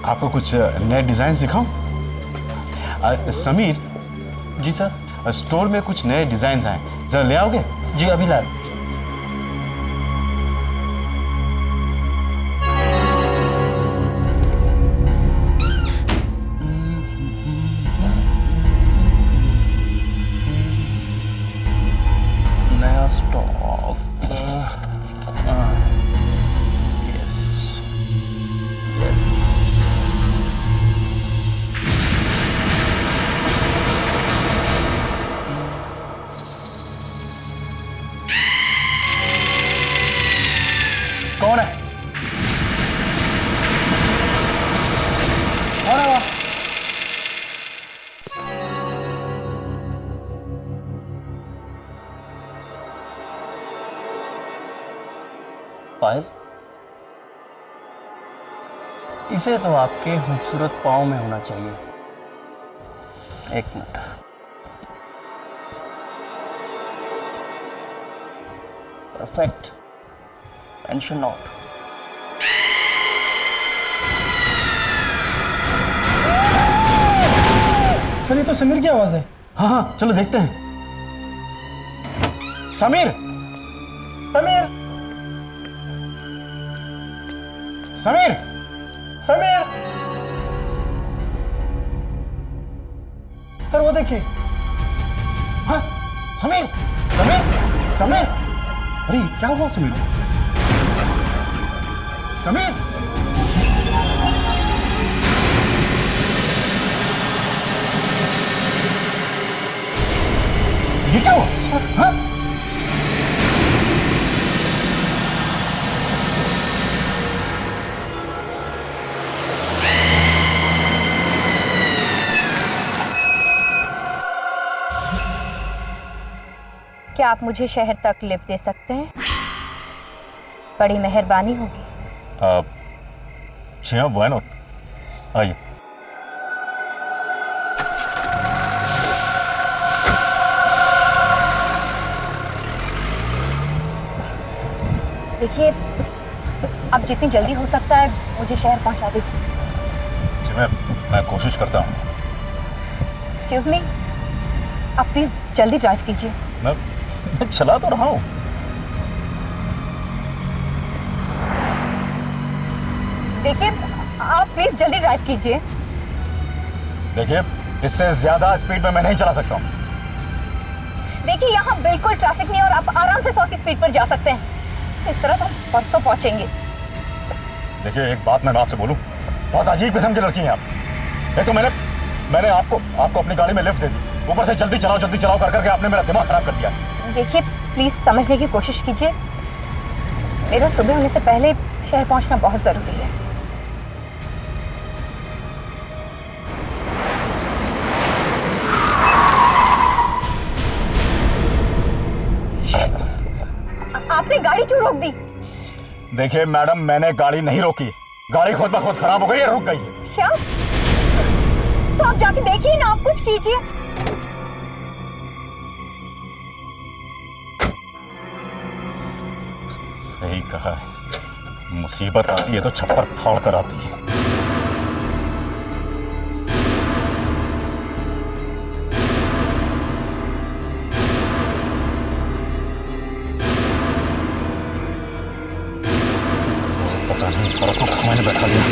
आपको कुछ नए डिजाइन दिखाऊं? समीर जी सर। स्टोर में कुछ नए डिजाइन आए, जरा ले आओगे? जी अभी ला। नया स्टॉक। यस कौन है? कौन है वहां? पायल, इसे तो आपके खूबसूरत पाँव में होना चाहिए। एक minute. Perfect. Tension not. Sir ये तो समीर की आवाज है। हाँ हाँ, चलो देखते हैं। समीर! समीर! समीर! समीर! सर वो देखिए। हाँ, समीर! समीर! समीर! अरे क्या हुआ समीर? समीर! ये क्या हुआ? हाँ? क्या आप मुझे शहर तक लिफ्ट दे सकते हैं? बड़ी मेहरबानी होगी। जी हाँ, व्हाई नॉट। आइए। देखिए, अब जितनी जल्दी हो सकता है मुझे शहर पहुंचा दीजिए। जी मैं कोशिश करता हूँ। एक्सक्यूज मी, आप प्लीज जल्दी ड्राइव कीजिए। मैं चला तो रहा हूँ। देखिए, आप प्लीज जल्दी ड्राइव कीजिए। देखिए, इससे ज्यादा स्पीड में मैं नहीं चला सकता हूँ। देखिए, यहाँ बिल्कुल ट्रैफिक नहीं और आप आराम से 100 की स्पीड पर जा सकते हैं। इस तरह तो हम परसों पहुंचेंगे। देखिए, एक बात मैं आपसे बोलूं, बहुत अजीब किस्म की लड़की हैं आप। एक तो मैंने आपको अपनी गाड़ी में लिफ्ट दे दी, ऊपर से जल्दी चलाओ कर करके आपने मेरा दिमाग खराब कर दिया। देखिए, प्लीज समझने की कोशिश कीजिए। मेरा सुबह होने से पहले शहर पहुंचना बहुत जरूरी है। आपने गाड़ी क्यों रोक दी? देखिए मैडम, मैंने गाड़ी नहीं रोकी, गाड़ी खुद ब खुद खराब हो गई है, रुक गई है। क्या? तो आप जाके देखिए ना, आप कुछ कीजिए। सही कहा है, मुसीबत आती है तो छप्पर फाड़ कर आती है। पता नहीं इस औरत को कहाँ मैंने बैठा दिया,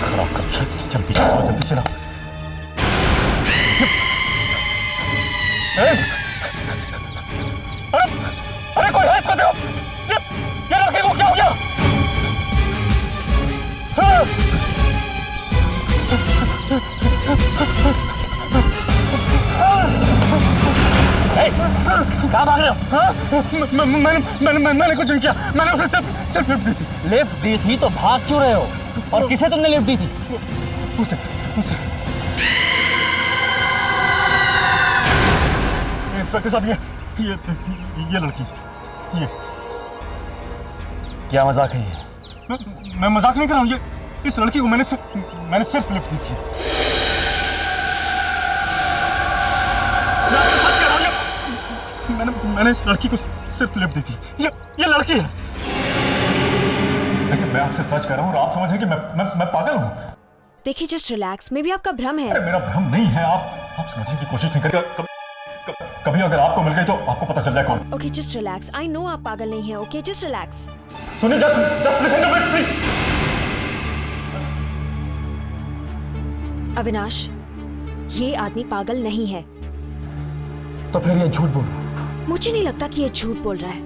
खराब कर दिया इसकी। जल्दी चलाओ। अरे कोई है इसको देखो। ये लड़के को क्या हो गया? कहाँ भाग रहे हो? मैंने कुछ नहीं किया, मैंने उसे सिर्फ लिफ्ट दी थी। लिफ्ट दी थी तो भाग क्यों रहे हो? और किसे तुमने लिफ्ट दी थी? उसे इंस्पेक्टर साहब, ये लड़की, ये। क्या मजाक है ये? मैं मजाक नहीं कर रहा हूँ। ये इस लड़की को मैंने सिर्फ लिफ्ट दी थी। मैं आपसे सच कह रहा हूँ, मैंने इस लड़की को सिर्फ लिफ्ट दी थी। ये लड़की है। लेकिन मैं आपसे सच कह रहा हूँ और आप समझ रहे हैं कि मैं पागल हूँ। देखिए जस्ट रिलैक्स, मे बी आपका भ्रम है। अरे मेरा भ्रम नहीं है, आप समझने की कोशिश नहीं करते। कभी अगर आपको मिल गई तो आपको पता चल जाए कौन। Okay just relax, I know आप पागल नहीं हैं। Okay just relax. सुनिए, just listen to me please. Avinash, ये आदमी पागल नहीं है। तो फिर ये झूठ बोल रहा है? मुझे नहीं लगता कि ये झूठ बोल रहा है।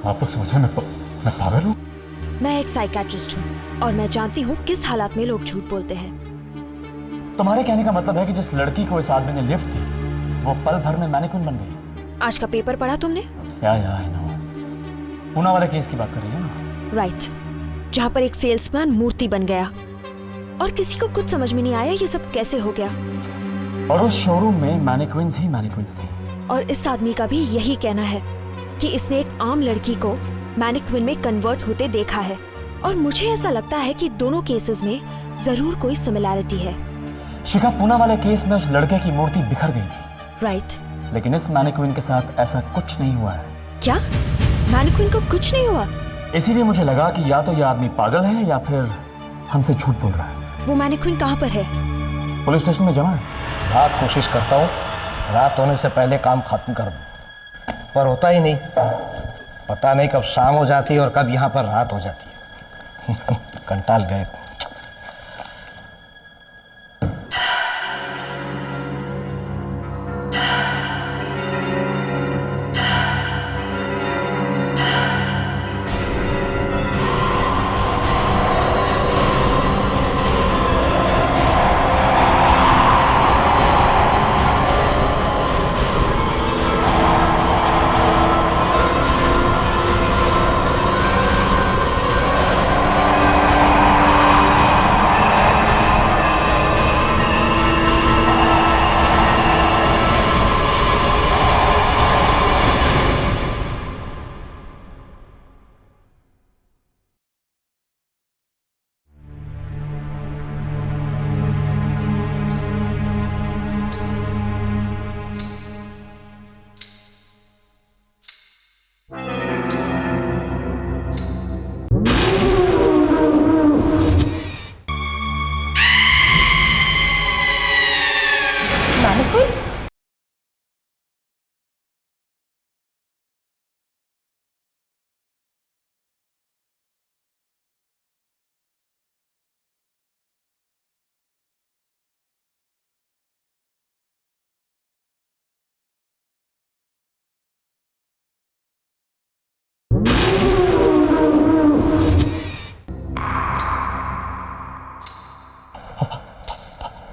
आप लोग समझ रहे हैं मैं पागल हूँ? मैं एक साइकेट्रिस्ट हूँ और मैं जानती हूँ किस हालात में लोग झूठ बोलते हैं। तुम्हारे कहने का मतलब है कि जिस लड़की को इस आदमी ने लिफ्ट दी वो पल भर में मैनिक्विन बन गई? आज का पेपर पढ़ा तुमने? या आई नो। पूना वाले केस की बात कर रही है ना? राइट, जहाँ पर एक सेल्समैन मूर्ति बन गया और किसी को कुछ समझ में नहीं आया ये सब कैसे हो गया। और उस शोरूम में मैनिक्विन्स ही मैनिक्विन्स थी। और इस आदमी का भी यही कहना है कि इसने एक आम लड़की को मैनिक्विन में कन्वर्ट होते देखा है। और मुझे ऐसा लगता है कि दोनों केसेस में जरूर कोई सिमिलैरिटी है। शिखा, पूना वाले केस में उस लड़के की मूर्ति बिखर गई थी। राइट, लेकिन इस मैनिक्विन के साथ ऐसा कुछ नहीं हुआ है। क्या मैनिक्विन को कुछ नहीं हुआ? इसीलिए मुझे लगा कि या तो यह आदमी पागल है या फिर हमसे झूठ बोल रहा है। वो मैनिक्विन कहाँ पर है? पुलिस स्टेशन में जमा है। रात कोशिश करता हूँ रात होने से पहले काम खत्म कर दूँ, पर होता ही नहीं। पता नहीं कब शाम हो जाती है और कब यहाँ पर रात हो जाती है। कंटाल गए।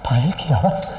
पायल की आवाज।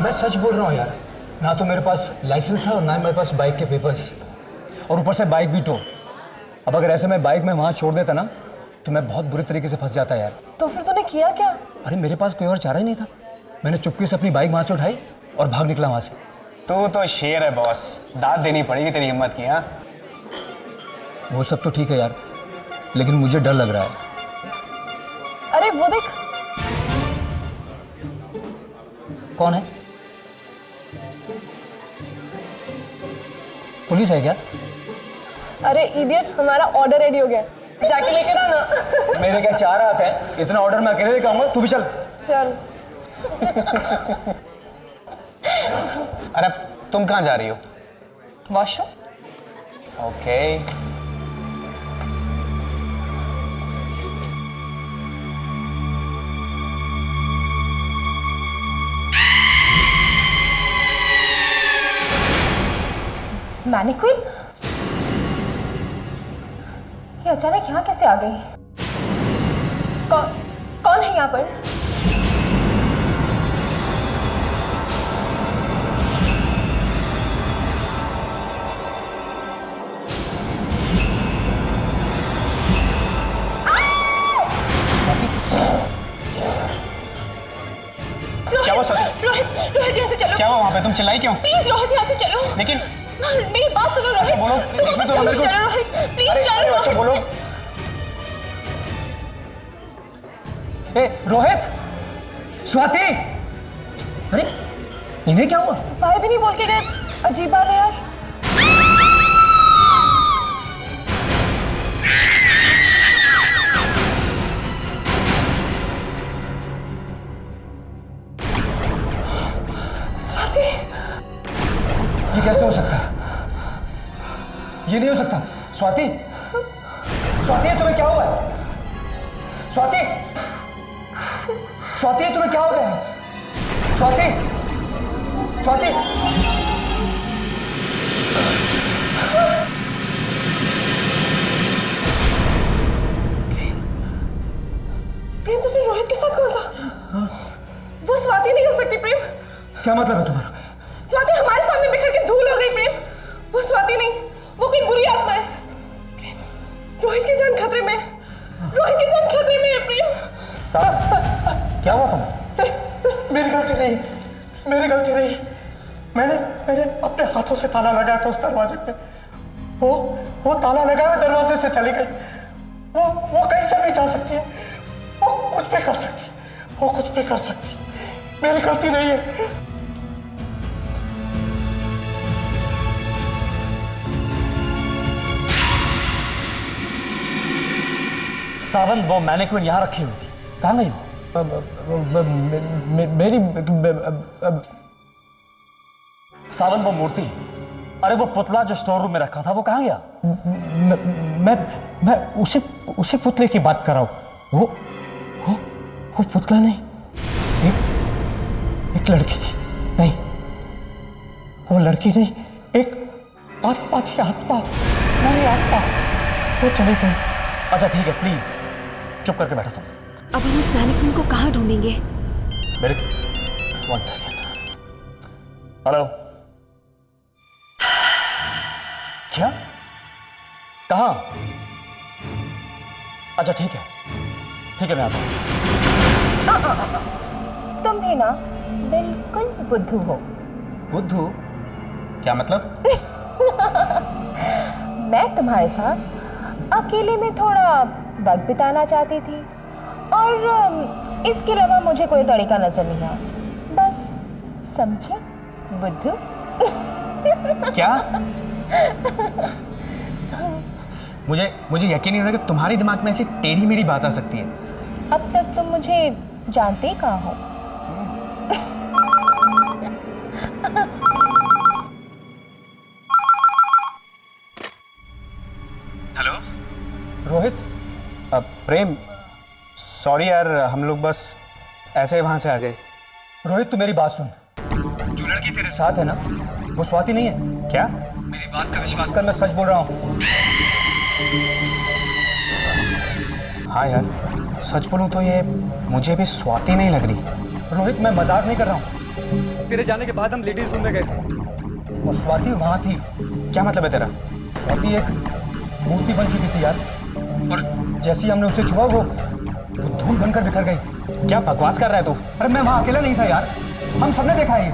मैं सच बोल रहा हूँ यार, ना तो मेरे पास लाइसेंस था और ना मेरे पास बाइक के पेपर्स, और ऊपर से बाइक भी टो। अब अगर ऐसे मैं बाइक में वहाँ छोड़ देता ना तो मैं बहुत बुरी तरीके से फंस जाता यार। तो फिर तूने किया क्या? अरे मेरे पास कोई और चारा ही नहीं था। मैंने चुपके से अपनी बाइक वहाँ से उठाई और भाग निकला वहाँ से। तू तो शेर है बॉस, दाद देनी पड़ेगी तेरी हिम्मत की। हाँ, वो सब तो ठीक है यार, लेकिन मुझे डर लग रहा है। अरे वो देख, कौन है? पुलिस है क्या? अरे इडियट, हमारा ऑर्डर रेडी हो गया, जाके लेकर आना। मेरे क्या 4 हाथ हैं? इतना ऑर्डर मैं अकेले लेकर आऊंगा, तू भी चल। चल। अरे तुम कहाँ जा रही हो? वॉशरूम। ओके। मैनिक्विन, ये अचानक यहाँ कैसे आ गई? कौन है यहाँ पर? क्या हुआ स्वाति? रोहित यहाँ से चलो। क्या हुआ वहाँ पे? तुम चिल्लाई क्यों? प्लीज रोहित यहाँ से चलो। लेकिन मेरी बात सुनो रोहित। बोलो। तुम चलो रोहित, प्लीज चलो अच्छा बोलो। ए रोहित, स्वाति, अरे इन्हें क्या हुआ? भाई भी नहीं बोल के गए, अजीब बात है यार। स्वाति, ये कैसे हो सकता है? ये नहीं हो सकता। स्वाति, स्वाति तुम्हें क्या हुआ है? स्वाति, स्वाति तुम्हें क्या हो गया है? स्वाति, स्वाति, प्रेम तो फिर रोहित के साथ कौन था? वो स्वाति नहीं हो सकती प्रेम। क्या मतलब है तुम्हारा? स्वाति हमारे सामने बिखर के धूल हो गई प्रेम। वो स्वाति नहीं, वो कोई बुरी आत्मा है। रोहित की जान खतरे में, रोहित की जान खतरे में है प्रेम। साहब, क्या हुआ तुम? मेरी गलती नहीं, मेरी गलती नहीं। मैंने अपने हाथों से ताला लगाया था उस दरवाजे पे। वो ताला लगा हुए दरवाजे से चली गई। वो कहीं से भी जा सकती है, वो कुछ भी कर सकती है, वो कुछ भी कर सकती है। मेरी गलती नहीं है। सावन, वो मैनिक्विन यहाँ रखी हुई थी, कहाँ गई वो? मेरी सावन, वो मूर्ति, अरे वो पुतला जो स्टोर रूम में रखा था, वो कहाँ गया? मैं उसी पुतले की बात कर रहा हूँ। वो पुतला नहीं, एक लड़की थी। नहीं, वो लड़की नहीं, एक आत्मा थी। आत्मा, मेरी आत्मा। वो चली गई। अच्छा ठीक है, प्लीज चुप करके बैठो तुम। अब हम उस मैनिक्विन को कहाँ ढूंढेंगे? मेरे 1 सेकेंड। हेलो, क्या? कहाँ? अच्छा ठीक है, मैं आता हूँ। तुम भी ना बिल्कुल बुद्धू हो। बुद्धू? क्या मतलब? मैं तुम्हारे साथ अकेले में थोड़ा वक्त बिताना चाहती थी और इसके अलावा मुझे कोई तरीका नजर नहीं आया। बस समझे बुद्धू? क्या? मुझे यकीन नहीं हो रहा कि तुम्हारे दिमाग में ऐसी टेढ़ी मेढ़ी बात आ सकती है। अब तक तुम मुझे जानते ही कहाँ हो। हेलो रोहित, प्रेम, सॉरी यार, हम लोग बस ऐसे वहां से आ गए। रोहित तू मेरी बात सुन। जो लड़की तेरे साथ है ना, वो स्वाति नहीं है। क्या? मेरी बात का विश्वास कर, मैं सच बोल रहा हूँ। हाँ यार, सच बोलूं तो ये मुझे भी स्वाति नहीं लग रही। रोहित मैं मजाक नहीं कर रहा हूँ। तेरे जाने के बाद हम लेडीज रूम में गए थे और स्वाति वहां थी। क्या मतलब है तेरा? स्वाति एक मूर्ति बन चुकी थी यार, और जैसे ही हमने उसे छुआ वो धूल बनकर बिखर गई। क्या बकवास कर रहा है तू? अरे मैं वहां अकेला नहीं था यार, हम सबने देखा है ये।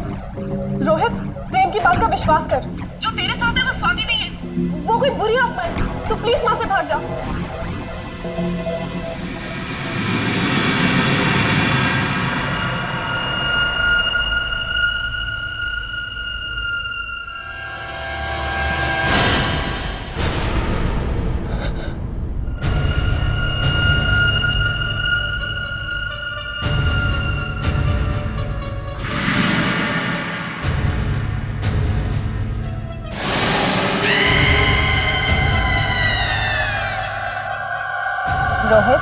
रोहित, प्रेम की बात का विश्वास कर। जो तेरे साथ है वो स्वाति नहीं है, वो कोई बुरी आत्मा है। तू प्लीज वहां से भाग जा। रोहित,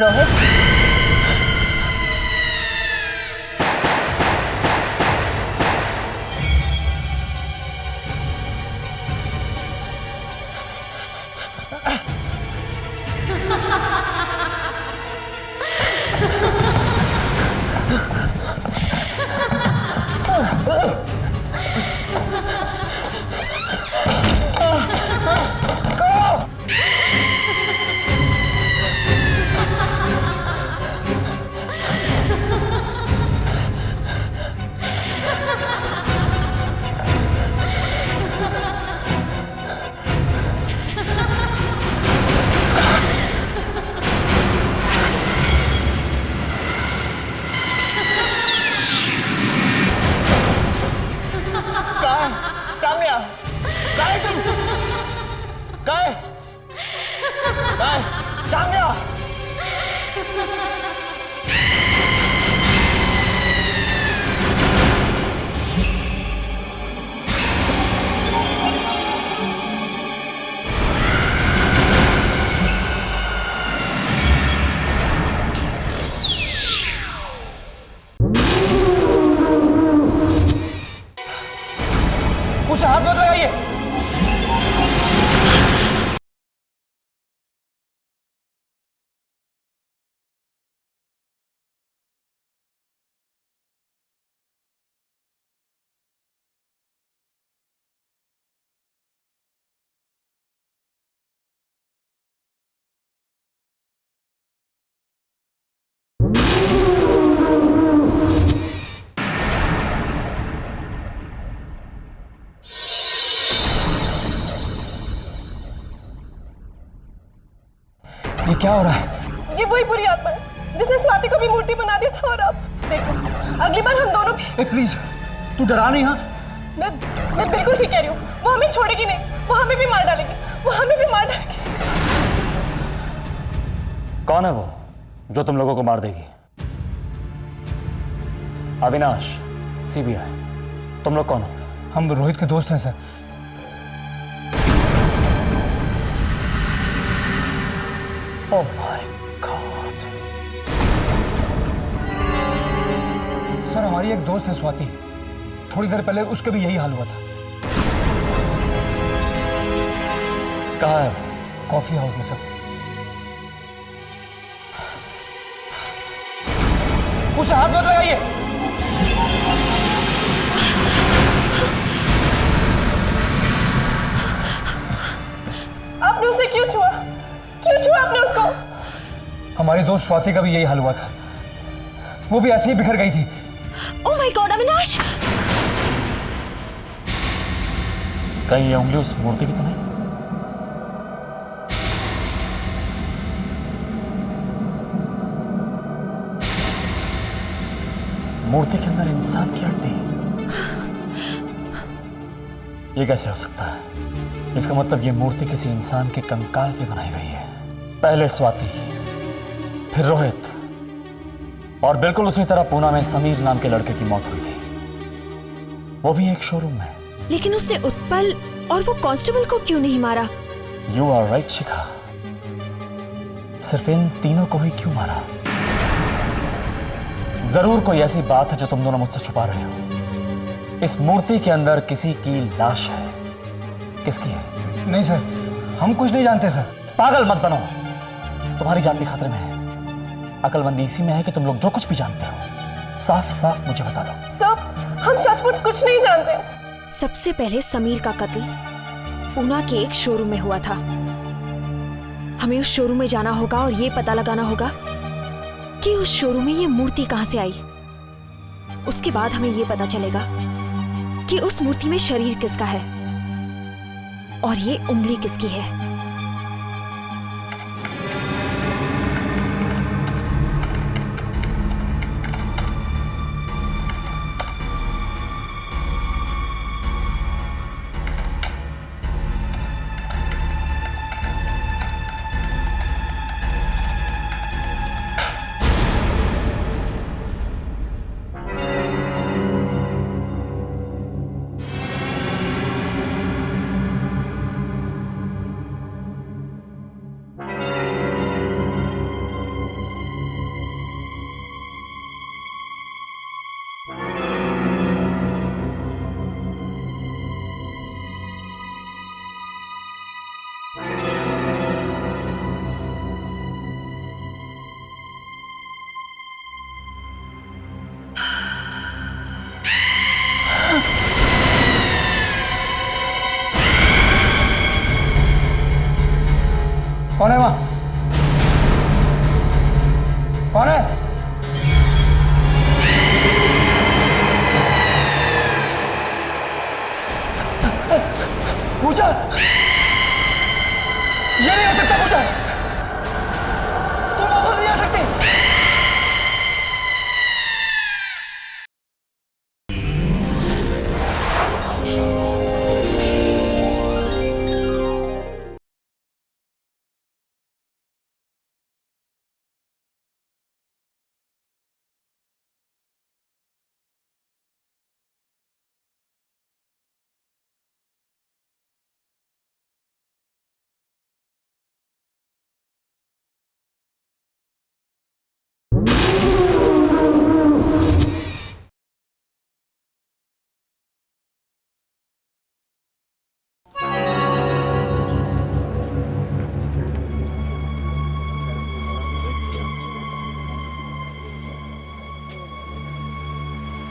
रोहित, उसे हाथ मत लगाइए। ये क्या हो रहा है? ये वही बुरी आत्मा है जिसने स्वाति को भी मूर्ति बना दिया था। और अब देखो, अगली बार हम दोनों भी। प्लीज तू डरा नहीं। हाँ मैं बिल्कुल ठीक कह रही हूँ। वो हमें छोड़ेगी नहीं, वो हमें भी मार डालेगी, वो हमें भी मार डालेगी। कौन है वो जो तुम लोगों को मार देगी? अविनाश, सीबीआई, तुम लोग कौन हो? हम रोहित के दोस्त हैं sir. Oh my God. Sir हमारी एक दोस्त है स्वाति, थोड़ी देर पहले उसके भी यही हाल हुआ था। कहाँ है? कॉफी हाउस में सर। उसे हाथ मत लगाइए। आपने उसे क्यों छुआ? क्यों छुआ आपने उसको? हमारी दोस्त स्वाति का भी यही हाल हुआ था, वो भी ऐसे ही बिखर गई थी। Oh my God Avinash! कहीं ये उंगली उस मूर्ति की तो नहीं? मूर्ति के अंदर इंसान की हड्डी? ये कैसे हो सकता है? इसका मतलब ये मूर्ति किसी इंसान के कंकाल पे बनाई गई है। पहले स्वाति, फिर रोहित, और बिल्कुल उसी तरह पूना में समीर नाम के लड़के की मौत हुई थी, वो भी एक शोरूम में। लेकिन उसने उत्पल और वो कांस्टेबल को क्यों नहीं मारा? यू आर राइट शिखा, सिर्फ इन तीनों को ही क्यों मारा? जरूर कोई ऐसी बात है जो तुम दोनों मुझसे छुपा रहे हो। इस मूर्ति के अंदर किसी की लाश है। किसकी है? नहीं सर, हम कुछ नहीं जानते सर। पागल मत बनो, तुम्हारी जान भी खतरे में है। अकलमंदी इसी में है कि तुम लोग जो कुछ भी जानते हो साफ साफ मुझे बता दो। सब हम सचमुच कुछ नहीं जानते। सबसे पहले समीर का कत्ल पूना के एक शोरूम में हुआ था। हमें उस शोरूम में जाना होगा और ये पता लगाना होगा कि उस शोरूम में ये मूर्ति कहां से आई। उसके बाद हमें ये पता चलेगा कि उस मूर्ति में शरीर किसका है और ये उंगली किसकी है।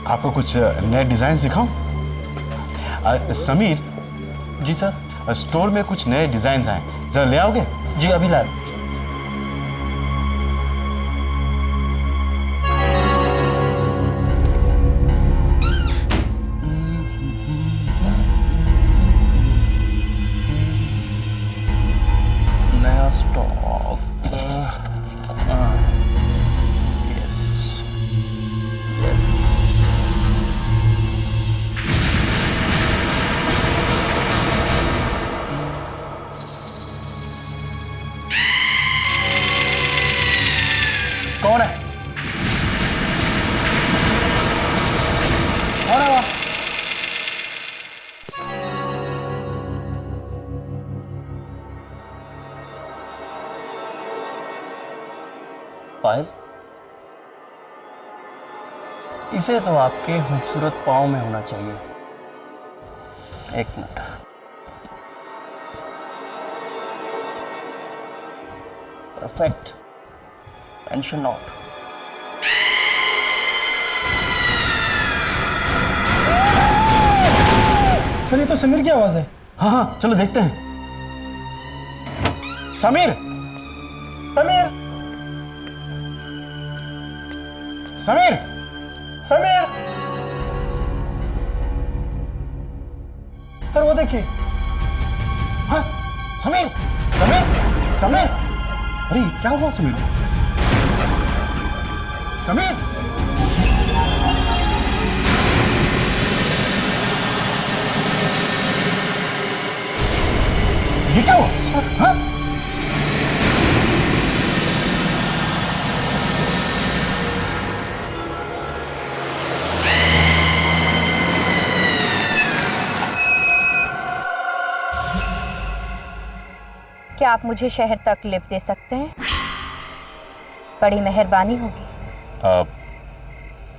आपको कुछ नए डिजाइन दिखाऊं? समीर जी सर। स्टोर में कुछ नए डिजाइन आए, जरा ले आओगे? जी अभी लाए। नया स्टॉक। यस। कौन है? कौन है वहाँ? पायल, इसे तो आपके खूबसूरत पाँव में होना चाहिए। एक minute. Perfect. Tension not. Sir ये तो समीर की आवाज है। हाँ हाँ, चलो देखते हैं। समीर, समीर, समीर, समीर। सर वो देखिए। हाँ, समीर, समीर, समीर। अरे क्या हुआ समीर? समीर, ये क्या हुआ? हाँ? क्या आप मुझे शहर तक लिफ्ट दे सकते हैं? बड़ी मेहरबानी होगी।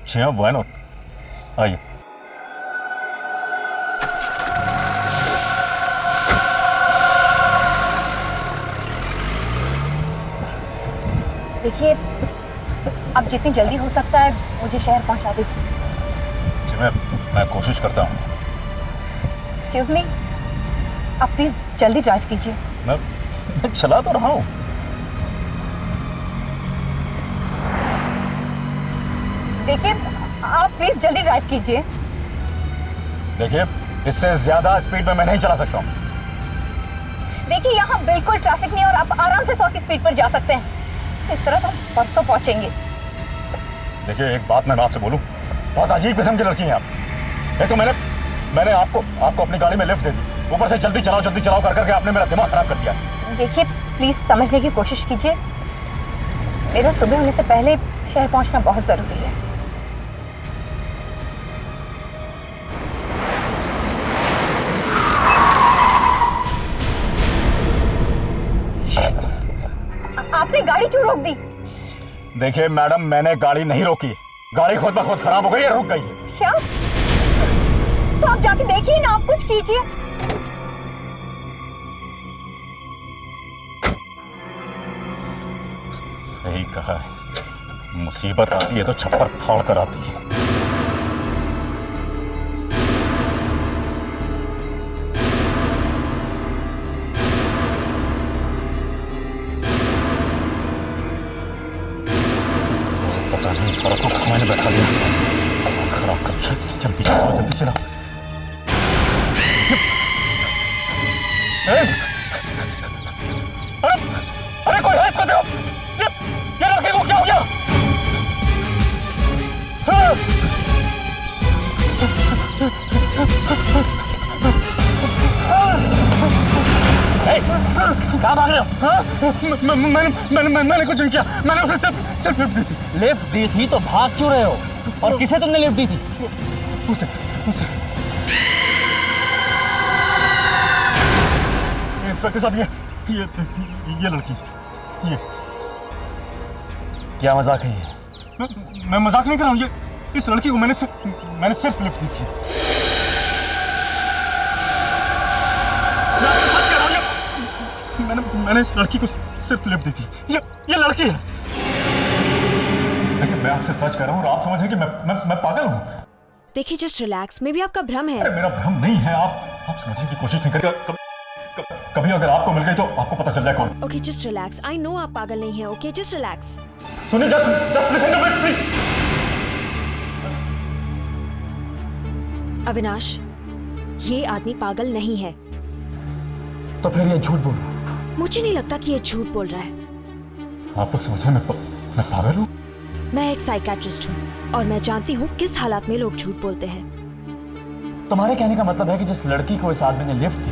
जी हाँ, व्हाई नॉट, आइए। देखिए, अब जितनी जल्दी हो सकता है मुझे शहर पहुंचा दीजिए। जी मैं कोशिश करता हूँ। एक्सक्यूज मी, आप प्लीज जल्दी ड्राइव कीजिए। मैं चला तो रहा हूँ। देखिए, आप प्लीज जल्दी ड्राइव कीजिए। देखिए, इससे ज्यादा स्पीड में मैं नहीं चला सकता हूँ। देखिए, यहाँ बिल्कुल ट्रैफिक नहीं और आप आराम से 100 की स्पीड पर जा सकते हैं। इस तरह तो हम परसों पहुंचेंगे। देखिए, एक बात मैं आपसे बोलूं, बहुत अजीब किस्म की लड़की हैं आप। एक तो मैंने आपको अपनी गाड़ी में लिफ्ट दे दी, ऊपर से जल्दी चलाओ कर करके आपने मेरा दिमाग खराब कर दिया। देखिए, प्लीज समझने की कोशिश कीजिए। मेरा सुबह होने से पहले शहर पहुंचना बहुत जरूरी है। आपने गाड़ी क्यों रोक दी? देखिए मैडम, मैंने गाड़ी नहीं रोकी, गाड़ी खुद ब खुद खराब हो गई है, रुक गई है। क्या? तो आप जाके देखिए ना, आप कुछ कीजिए। सही कहा है, मुसीबत आती है तो छप्पर फाड़ कर आती है। पता नहीं इस औरत को मैंने बैठा दिया, खराब कर दिया इसकी। जल्दी चलाओ। अरे कोई है इसको देखो। ये लड़के को क्या हो गया? कहाँ भाग रहे हो? मैंने कुछ नहीं किया, मैंने उसे सिर्फ लिफ्ट दी थी। लिफ्ट दी थी तो भाग क्यों रहे हो? और किसे तुमने लिफ्ट दी थी? उसे इंस्पेक्टर साहब, ये लड़की, ये क्या मजाक है ये? मैं मजाक नहीं कर रहा हूँ। ये इस लड़की को मैंने सिर्फ लिफ्ट दी थी। मैं आपको सच कह रहा हूँ, मैंने इस लड़की को सिर्फ लिफ्ट दी थी। ये लड़की है। लेकिन मैं आपसे सच कह रहा हूँ और आप समझ रहे हैं कि मैं पागल हूँ। देखिए जस्ट रिलैक्स, मे भी आपका भ्रम है। मेरा भ्रम नहीं है, आप समझने की कोशिश नहीं करते। कभी अगर आपको मिल गई तो आपको पता चल जाए कौन। Okay just relax, I know आप पागल नहीं हैं। Okay just relax. सुनिए, just listen to me please. Avinash, ये आदमी पागल नहीं है। तो फिर ये झूठ बोल रहा है? मुझे नहीं लगता कि ये झूठ बोल रहा है। आप लोग समझ रहे हैं मैं पागल हूँ? मैं एक साइकेट्रिस्ट हूँ और मैं जानती हूँ किस हालात में लोग झूठ बोलते हैं। तुम्हारे कहने का मतलब है कि जिस लड़की को इस आदमी ने लिफ्ट दी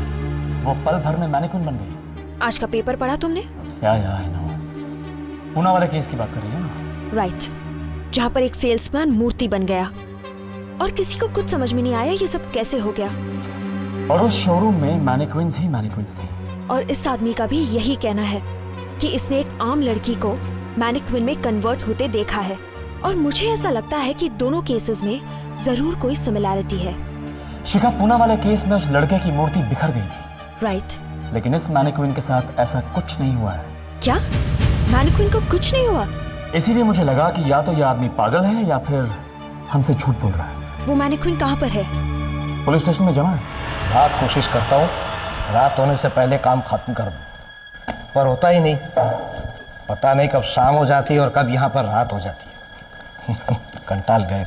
वो पल भर में मैनिक्विन बन गई? आज का पेपर पढ़ा तुमने? या आई नो। पूना वाले केस की बात कर रही है ना? राइट, जहाँ पर एक सेल्समैन मूर्ति बन गया और किसी को कुछ समझ में नहीं आया ये सब कैसे हो गया। और उस शोरूम में मैनिक्विन्स ही मैनिक्विन्स थी। और इस आदमी का भी यही कहना है कि इसने एक आम लड़की को मैनिक्विन में कन्वर्ट होते देखा है। और मुझे ऐसा लगता है कि दोनों केसेस में जरूर कोई सिमिलैरिटी है। शिखा, पूना वाले केस में उस लड़के की मूर्ति बिखर गई थी। राइट, लेकिन इस मैनिक्विन के साथ ऐसा कुछ नहीं हुआ है। क्या मैनिक्विन को कुछ नहीं हुआ? इसीलिए मुझे लगा कि या तो यह आदमी पागल है या फिर हमसे झूठ बोल रहा है। वो मैनिक्विन कहाँ पर है? पुलिस स्टेशन में जमा है। रात कोशिश करता हूँ रात होने से पहले काम खत्म कर दूँ, पर होता ही नहीं। पता नहीं कब शाम हो जाती है और कब यहाँ पर रात हो जाती है। कंटाल गए।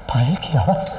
पायल की आवाज।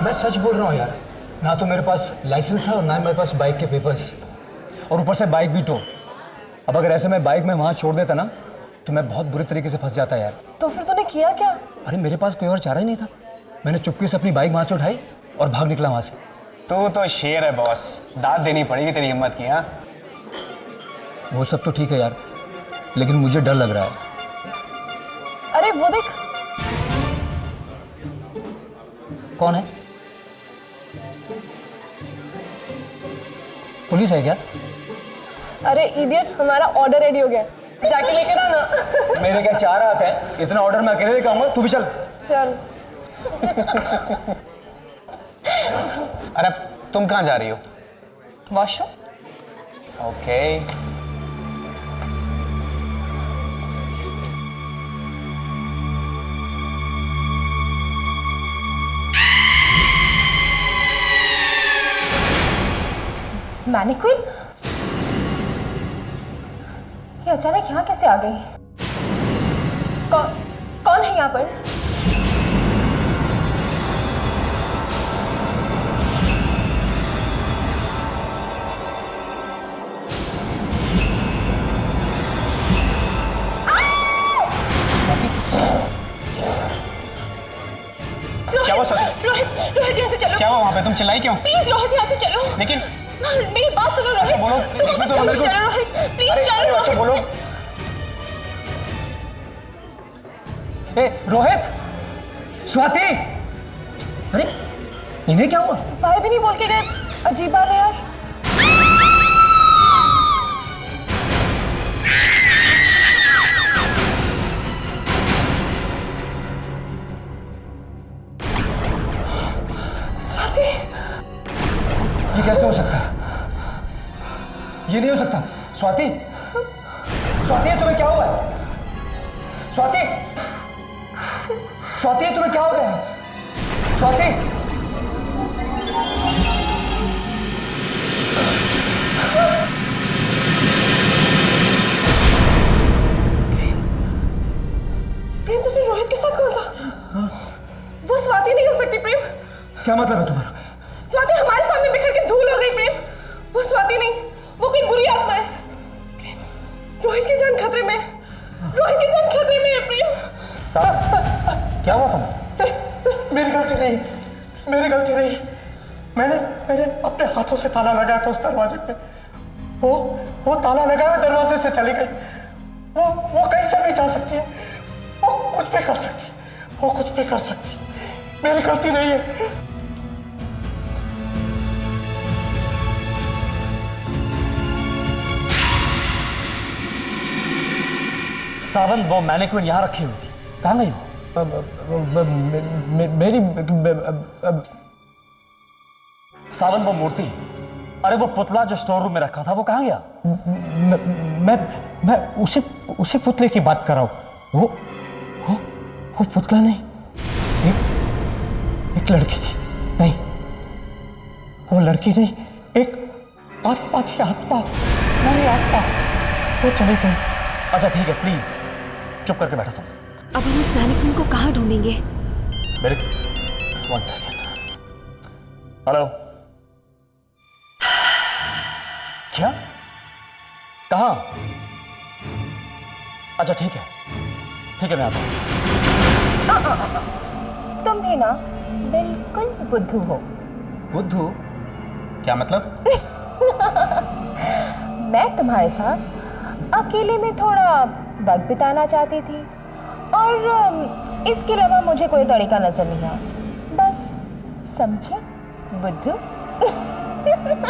मैं सच बोल रहा हूँ यार, ना तो मेरे पास लाइसेंस था और ना मेरे पास बाइक के पेपर्स, और ऊपर से बाइक भी टो। अब अगर ऐसे मैं बाइक में वहाँ छोड़ देता ना तो मैं बहुत बुरी तरीके से फंस जाता यार। तो फिर तूने किया क्या? अरे मेरे पास कोई और चारा ही नहीं था। मैंने चुपके से अपनी बाइक वहाँ से उठाई और भाग निकला वहाँ से। तू तो शेर है बॉस, दाद देनी पड़ेगी तेरी हिम्मत की। हाँ, वो सब तो ठीक है यार, लेकिन मुझे डर लग रहा है। अरे वो देख। कौन है? पुलिस है क्या? अरे इडियट, हमारा ऑर्डर रेडी हो गया, जाके लेकर आना। मेरे क्या 4 हाथ हैं? इतना ऑर्डर मैं अकेले लेकर आऊंगा, तू भी चल। चल। अरे तुम कहाँ जा रही हो? वॉशरूम। ओके। मैनिक्विन, ये अचानक यहाँ कैसे आ गई? कौन है यहाँ पर? क्या हुआ स्वाति? रोहित, रोहित यहाँ से चलो। क्या हुआ वहाँ पे? तुम चिल्लाई क्यों? प्लीज रोहित यहाँ से चलो। लेकिन मेरी बात सुनो रोहित। बोलो। तुम चलो रोहित, प्लीज चलो। अच्छा बोलो। ए रोहित, स्वाति, अरे इन्हें क्या हुआ? बाय भी नहीं बोल के गए, अजीब बात है यार। स्वाति, ये कैसे हो सकता है? ये नहीं हो सकता। स्वाति, स्वाति तुम्हें क्या हुआ है? स्वाति, स्वाति तुम्हें क्या हो गया है? स्वाति, प्रेम तो फिर रोहित के साथ कौन था? वो स्वाति नहीं हो सकती प्रेम। क्या मतलब है तुम्हारा? स्वाति हमारे सामने बिखर के धूल हो गई प्रेम। वो स्वाति नहीं, वो कोई बुरी आत्मा है। रोहित की जान खतरे में, रोहित की जान खतरे में है प्रेम। साहब, क्या हुआ तुम? मेरी गलती नहीं, मेरी गलती नहीं। मैंने अपने हाथों से ताला लगाया था उस दरवाजे पे। वो ताला लगाए हुए दरवाजे से चली गई। वो कहीं से भी जा सकती है, वो कुछ भी कर सकती है, वो कुछ भी कर सकती है। मेरी गलती नहीं है। सावन, वो मैनिक्विन यहाँ रखी हुई थी, कहाँ गई वो? मेरी सावन, वो मूर्ति, अरे वो पुतला जो स्टोर रूम में रखा था, वो कहाँ गया? मैं उसी पुतले की बात कर रहा हूँ। वो पुतला नहीं, एक लड़की थी। नहीं, वो लड़की नहीं, एक आत्मा थी। आत्मा, मेरी आत्मा। वो चली गई। अच्छा ठीक है, प्लीज चुप करके बैठो तुम। अब हम उस मैनिक्विन को कहाँ ढूंढेंगे? मेरे 1 सेकेंड। हेलो, क्या? कहाँ? अच्छा ठीक है, मैं आता हूँ। तुम भी ना बिल्कुल बुद्धू हो। बुद्धू? क्या मतलब? मैं तुम्हारे साथ अकेले में थोड़ा वक्त बिताना चाहती थी और इसके अलावा मुझे कोई तरीका नजर नहीं आया। बस समझे बुद्धू?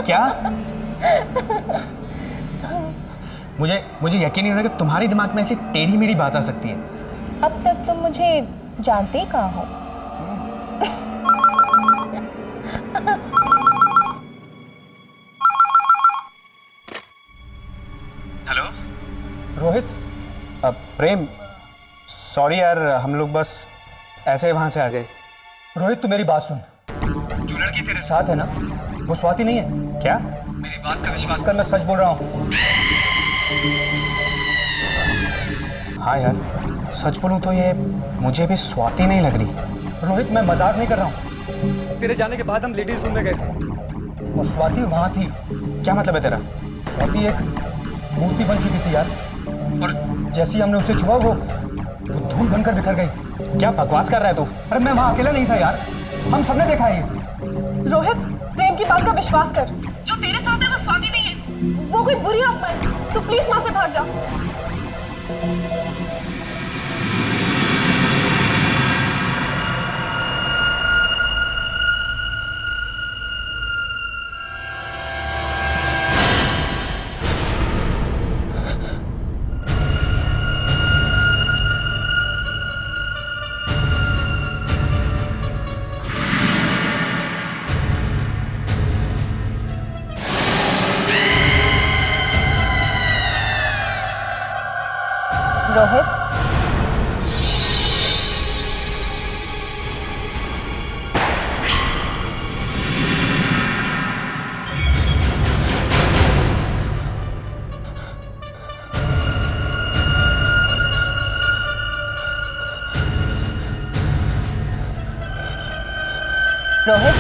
क्या? मुझे यकीन नहीं हो रहा कि तुम्हारे दिमाग में ऐसी टेढ़ी मेढ़ी बात आ सकती है। अब तक तुम मुझे जानते ही कहाँ हो। हेलो रोहित, प्रेम, सॉरी यार, हम लोग बस ऐसे वहां से आ गए। रोहित, तू मेरी बात सुन। जो लड़की तेरे साथ है ना, वो स्वाति नहीं है। क्या? मेरी बात का विश्वास कर, मैं सच बोल रहा हूँ। हाँ यार, सच बोलूं तो ये मुझे भी स्वाति नहीं लग रही। रोहित, मैं मजाक नहीं कर रहा हूँ। तेरे जाने के बाद हम लेडीज रूम में गए थे और स्वाति वहां थी। क्या मतलब है तेरा? स्वाति एक मूर्ति बन चुकी थी यार, और जैसे ही हमने उसे छुआ वो धूल बनकर बिखर गई। क्या बकवास कर रहा है तू? अरे मैं वहां अकेला नहीं था यार, हम सबने देखा है ये। रोहित, प्रेम की बात का विश्वास कर। जो तेरे साथ है वो स्वाति नहीं है, वो कोई बुरी आत्मा है। तू प्लीज वहां से भाग जा। रोहित,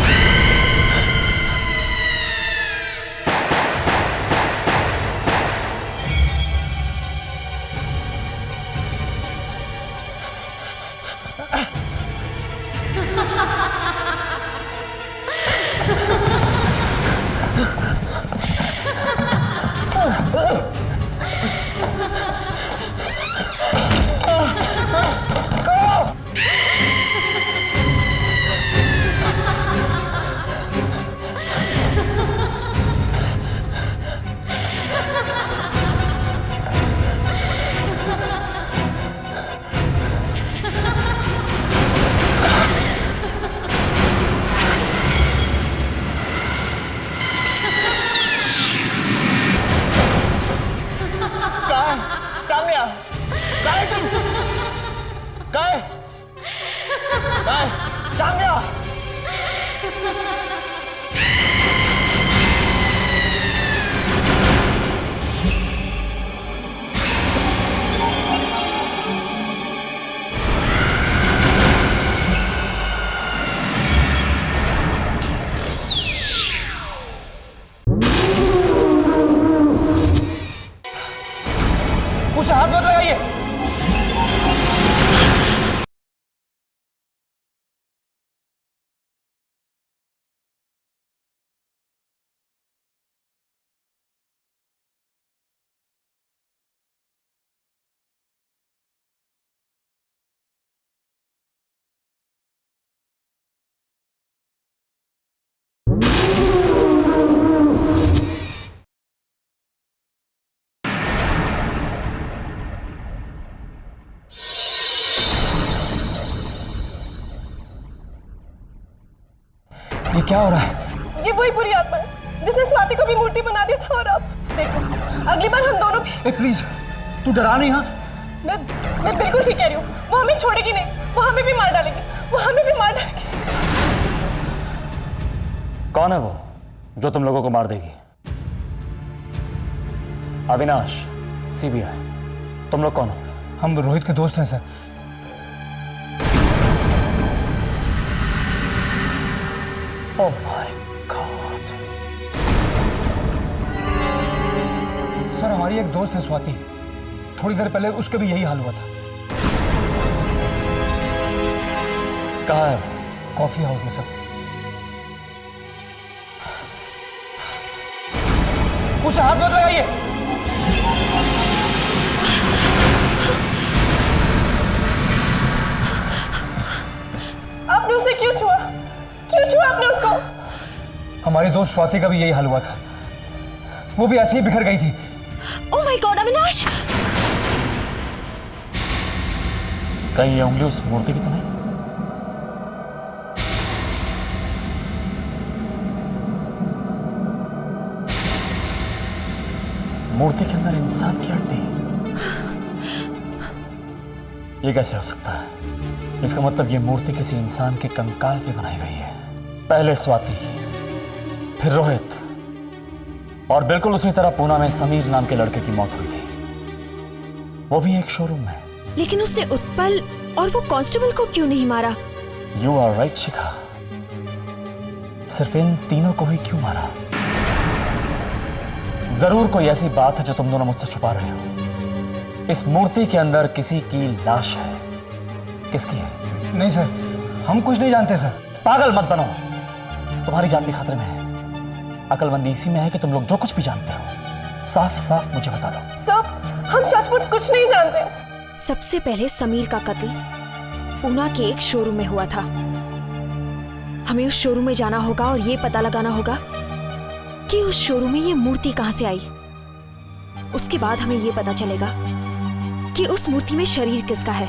उसे हाथ मत लगाइए। ये क्या हो रहा है? ये वही बुरी आत्मा है जिसने स्वाति को भी मूर्ति बना दिया था। और अब देखो, अगली बार हम दोनों भी। प्लीज, तू डरा नहीं। हाँ, मैं बिल्कुल ठीक कह रही हूँ। वो हमें छोड़ेगी नहीं, वो हमें भी मार डालेगी, वो हमें भी मार डालेगी। कौन है वो जो तुम लोगों को मार देगी? अविनाश, सीबीआई, तुम लोग कौन हो? हम रोहित के दोस्त हैं sir. Oh my God. Sir, हमारी एक दोस्त है स्वाति, थोड़ी देर पहले उसके भी यही हाल हुआ था। कहाँ है वो? कॉफी हाउस में सर। उसे हाथ मत लगाइए। आपने उसे क्यों छुआ? क्यों छुआ आपने उसको? हमारी दोस्त स्वाति का भी यही हाल हुआ था, वो भी ऐसे ही बिखर गई थी। Oh my God Avinash! कहीं ये उंगली उस मूर्ति की तो नहीं? मूर्ति के अंदर इंसान की हड्डी? ये कैसे हो सकता है? इसका मतलब ये मूर्ति किसी इंसान के कंकाल पे बनाई गई है। पहले स्वाति, फिर रोहित, और बिल्कुल उसी तरह पूना में समीर नाम के लड़के की मौत हुई थी, वो भी एक शोरूम में। लेकिन उसने उत्पल और वो कांस्टेबल को क्यों नहीं मारा? यू आर राइट शिखा, सिर्फ इन तीनों को ही क्यों मारा? जरूर कोई ऐसी बात है जो तुम दोनों मुझसे छुपा रहे हो। इस मूर्ति के अंदर किसी की लाश है। किसकी है? नहीं सर, हम कुछ नहीं जानते सर। पागल मत बनो, तुम्हारी जान भी खतरे में है। अकलमंदी इसी में है कि तुम लोग जो कुछ भी जानते हो साफ साफ मुझे बता दो। सब, हम सचमुच कुछ नहीं जानते। सबसे पहले समीर का कत्ल पूना के एक शोरूम में हुआ था। हमें उस शोरूम में जाना होगा और ये पता लगाना होगा कि उस शोरूम में ये मूर्ति कहां से आई। उसके बाद हमें ये पता चलेगा कि उस मूर्ति में शरीर किसका है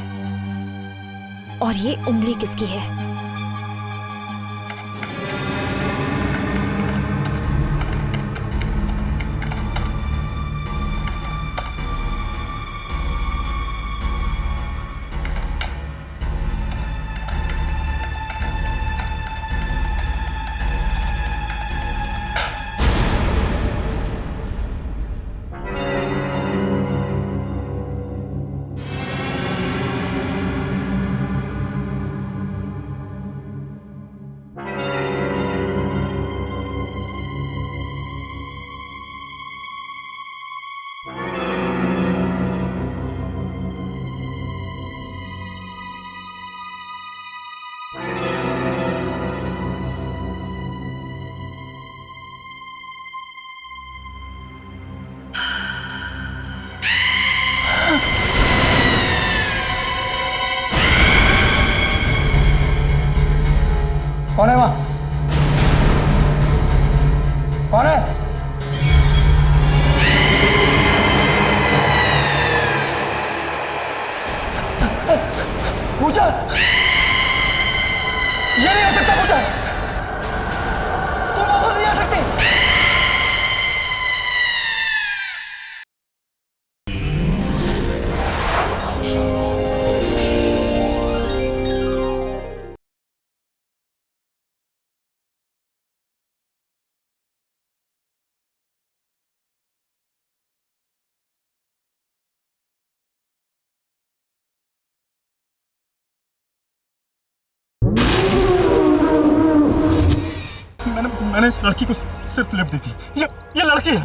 और ये उंगली किसकी है। कौन है वहां? कौन है? पूजा, ये नहीं हो सकता पूजा, तुम वापस नहीं आ सकती। मैंने इस लड़की को सिर्फ लिफ्ट दी थी। ये लड़की है।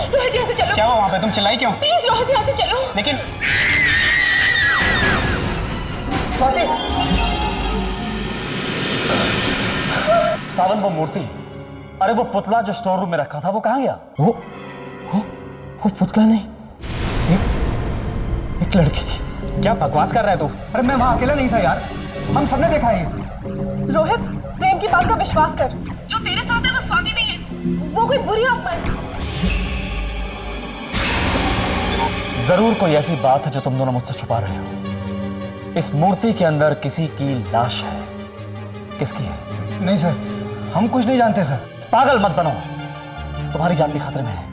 रोहित यहाँ से चलो। क्या हुआ वहां पे? तुम चिल्लाई क्यों? प्लीज रोहित यहाँ से चलो। लेकिन स्वाति, सावन, वो मूर्ति, अरे वो पुतला जो स्टोर रूम में रखा था वो कहाँ गया? वो पुतला नहीं, एक लड़की थी। क्या बकवास कर रहा है तू? अरे मैं वहां अकेला नहीं था यार, हम सबने देखा है ये। रोहित, प्रेम की बात का विश्वास कर। जो तेरे साथ है वो स्वाति नहीं है, वो कोई बुरी आत्मा है। जरूर कोई ऐसी बात है जो तुम दोनों मुझसे छुपा रहे हो। इस मूर्ति के अंदर किसी की लाश है। किसकी है? नहीं सर, हम कुछ नहीं जानते सर। पागल मत बनो, तुम्हारी जान भी खतरे में है।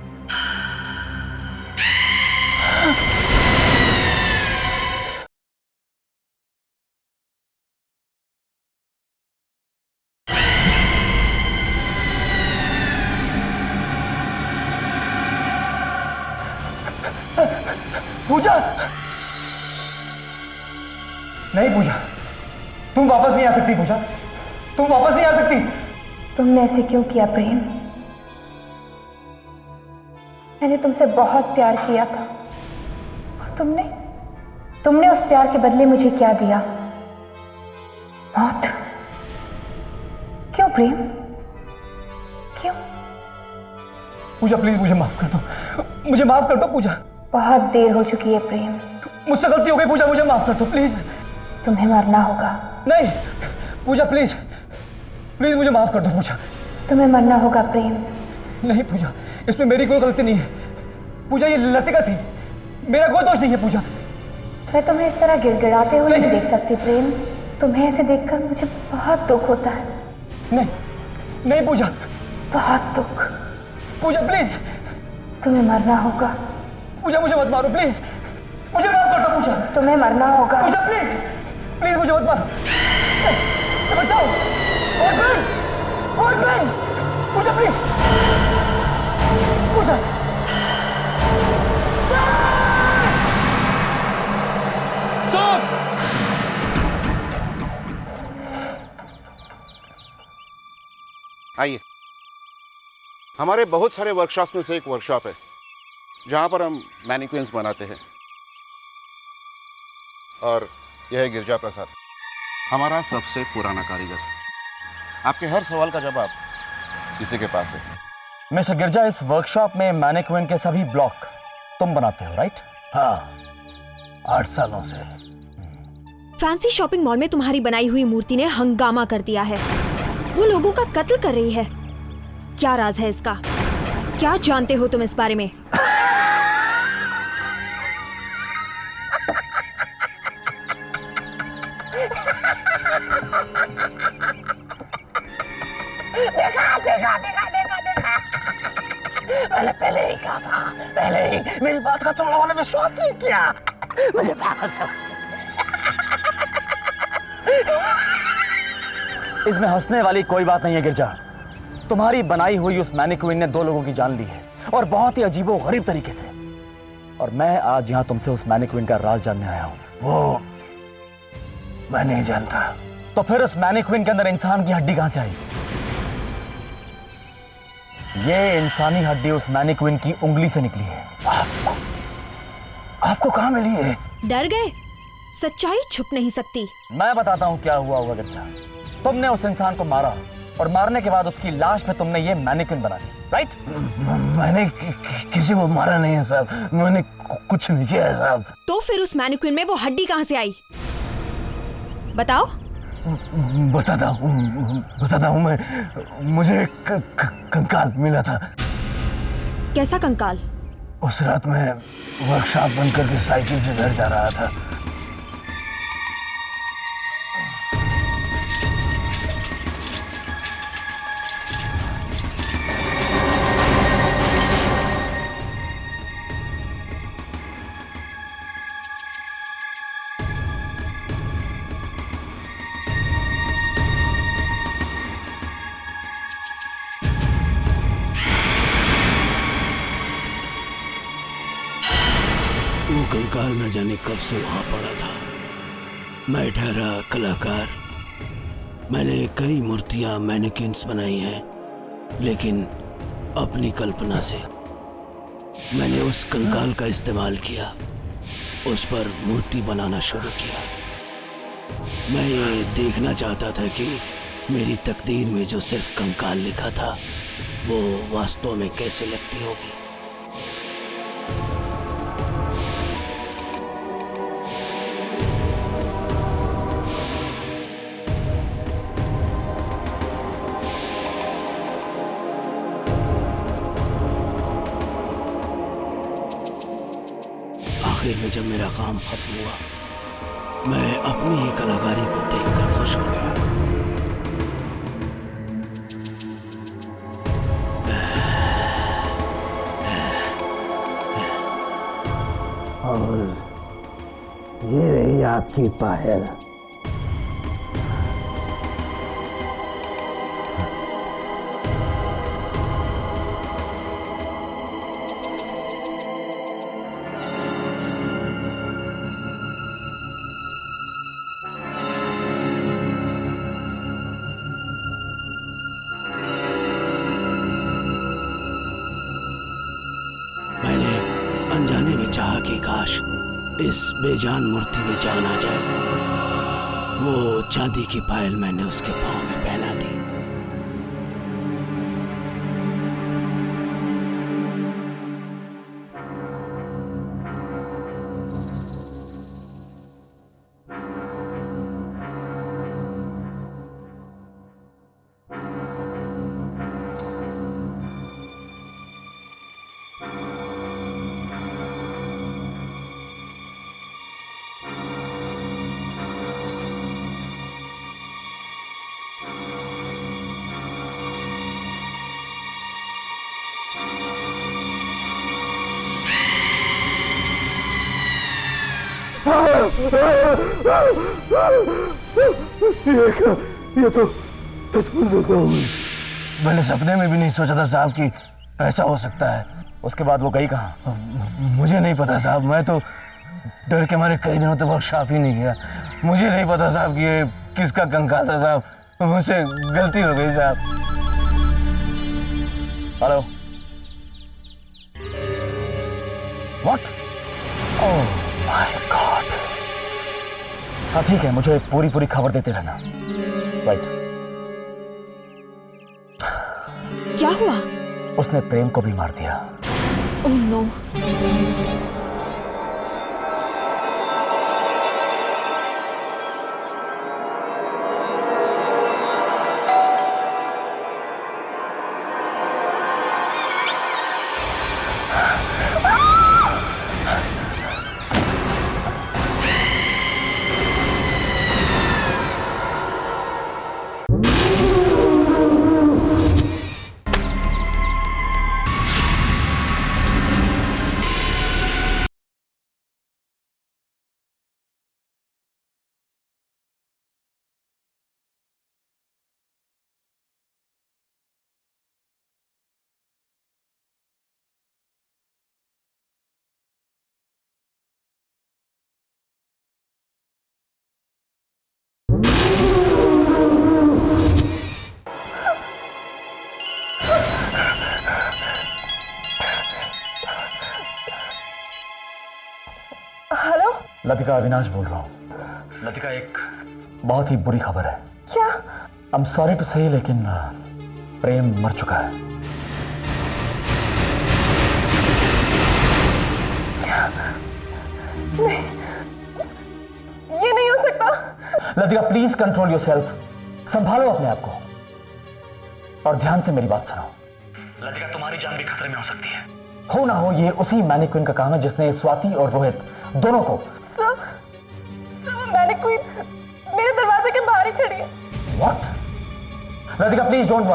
पूजा, नहीं पूजा, तुम वापस नहीं आ सकती। पूजा, तुम वापस नहीं आ सकती। तुमने ऐसे क्यों किया प्रेम? मैंने तुमसे बहुत प्यार किया था और तुमने उस प्यार के बदले मुझे क्या दिया? मौत। क्यों प्रेम, क्यों? पूजा प्लीज मुझे माफ कर दो, मुझे माफ कर दो पूजा। बहुत देर हो चुकी है प्रेम। मुझसे गलती हो गई पूजा, मुझे माफ कर दो प्लीज। तुम्हें मरना होगा। नहीं पूजा, प्लीज प्लीज मुझे माफ कर दो पूजा। तुम्हें मरना होगा प्रेम। नहीं पूजा, इसमें मेरी कोई गलती नहीं है पूजा, ये लतिका थी, मेरा कोई दोष नहीं है पूजा। मैं तुम्हें इस तरह गिड़गिड़ाते हुए नहीं देख सकती प्रेम। तुम्हें ऐसे देखकर मुझे बहुत दुख होता है। नहीं नहीं पूजा, बहुत दुख। पूजा प्लीज। तुम्हें मरना होगा। पूजा मुझे मत मारो प्लीज, मुझे माफ कर दो पूजा। तुम्हें मरना होगा। पूजा प्लीज प्लीज मुझे मत मारो, बचाओ। और बहन, पूजा प्लीज, पूजा। आइए, हमारे बहुत सारे वर्कशॉप्स में से एक वर्कशॉप है जहां पर हम मैनिक्विन्स बनाते हैं। और यह है गिरजा प्रसाद, हमारा सबसे पुराना कारीगर। आपके हर सवाल का जवाब इसी के पास है। मिस्टर गिरजा, इस वर्कशॉप में मैनिक्विन के सभी ब्लॉक तुम बनाते हो, राइट? हाँ, 8 सालों से। फैंसी शॉपिंग मॉल में तुम्हारी बनाई हुई मूर्ति ने हंगामा कर दिया है। वो लोगों का कत्ल कर रही है। क्या राज है इसका? क्या जानते हो तुम इस बारे में? मैंने पहले ही कहा था, पहले ही। मेरी बात का तुम लोगों ने विश्वास नहीं किया, मुझे पागल समझते। इसमें हंसने वाली कोई बात नहीं है गिरजा। तुम्हारी बनाई हुई उस मैनिक्विन ने 2 लोगों की जान ली है, और बहुत ही अजीबो-गरीब तरीके से। और मैं आज यहाँ तुमसे उस मैनिक्विन का राज जानने आया हूँ। वो मैं नहीं जानता। तो फिर उस मैनिक्विन के अंदर इंसान की हड्डी कहां से आई? ये इंसानी हड्डी उस मैनिक्विन की उंगली से निकली है। आपको कहां मिली है? डर गए? सच्चाई छुप नहीं सकती। मैं बताता हूं क्या हुआ होगा गिरजा। तुमने उस इंसान को मारा और मारने के बाद उसकी लाश पे तुमने ये मैनिक्विन बना दी, राइट? मैंने किसी को मारा नहीं है साहब, मैंने कुछ नहीं किया है साहब। तो फिर उस मैनिक्विन में वो हड्डी कहाँ से आई? बताओ। बताता हूँ मैं, मुझे कंकाल मिला था। कैसा कंकाल? उस रात मैं वर्कशॉप बंद करके साइकिल से घर जा रहा था। वो कंकाल न जाने कब से वहां पड़ा था। मैं ठहरा कलाकार, मैंने कई मूर्तियां मैनिक्विन्स बनाई हैं, लेकिन अपनी कल्पना से मैंने उस कंकाल का इस्तेमाल किया, उस पर मूर्ति बनाना शुरू किया। मैं ये देखना चाहता था कि मेरी तकदीर में जो सिर्फ कंकाल लिखा था वो वास्तव में कैसे लगती होगी। आखिर में जब मेरा काम खत्म हुआ, मैं अपनी ही कलाकारी को देखकर खुश हो गया। और ये रही आपकी पायल। अनजाने में चाहा कि काश इस बेजान मूर्ति में जान आ जाए। वो चांदी की पायल मैंने उसके पांव में पहना दी। ये तो मैंने सपने में भी नहीं सोचा था साहब कि ऐसा हो सकता है। उसके बाद वो गई कहाँ? मुझे नहीं पता साहब, मैं तो डर के मारे कई दिनों तक वर्कशॉप ही नहीं गया। मुझे नहीं पता साहब कि ये किसका कंकाल था साहब, मुझसे गलती हो गई साहब। Hello, what? Oh my God. हाँ ठीक है, मुझे पूरी खबर देते रहना। राइट। क्या हुआ? उसने प्रेम को भी मार दिया। Oh no. लतिका, अविनाश बोल रहा हूँ। लतिका, एक बहुत ही बुरी खबर है। क्या? I'm sorry to say, लेकिन प्रेम मर चुका है। नहीं, ये नहीं हो सकता। लतिका प्लीज कंट्रोल योरसेल्फ, संभालो अपने आप को और ध्यान से मेरी बात सुनो। लतिका तुम्हारी जान भी खतरे में हो सकती है। हो ना हो ये उसी मैनिक्विन का काम है जिसने स्वाति और रोहित दोनों को। सर, मैनिक्विन मेरे दरवाजे के बाहर ही खड़ी है। What? Latika please don't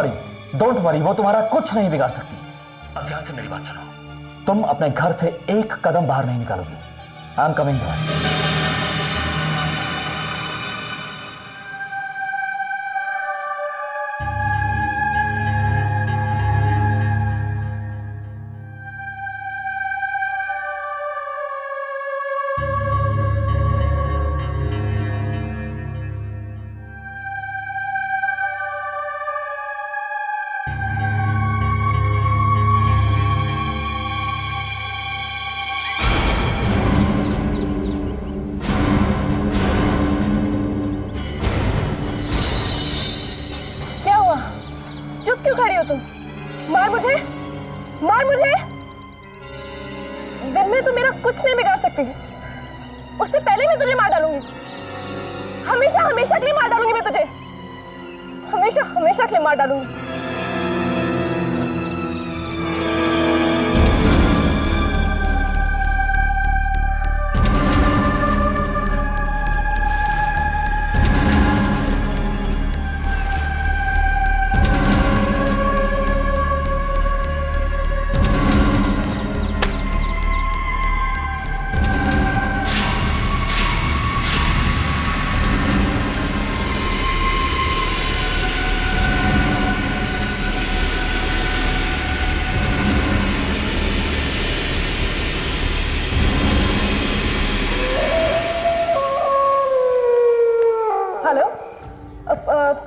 worry, वो तुम्हारा कुछ नहीं बिगाड़ सकती। अब ध्यान से मेरी बात सुनो, तुम अपने घर से एक कदम बाहर नहीं निकालोगी। I am coming here. क्यों खड़ी हो तुम? मार मुझे, मार मुझे। दिन में तो मेरा कुछ नहीं बिगाड़ सकती, उससे पहले मैं तुझे मार डालूंगी। हमेशा हमेशा के लिए मार डालूंगी मैं तुझे, हमेशा हमेशा के लिए मार डालूंगी।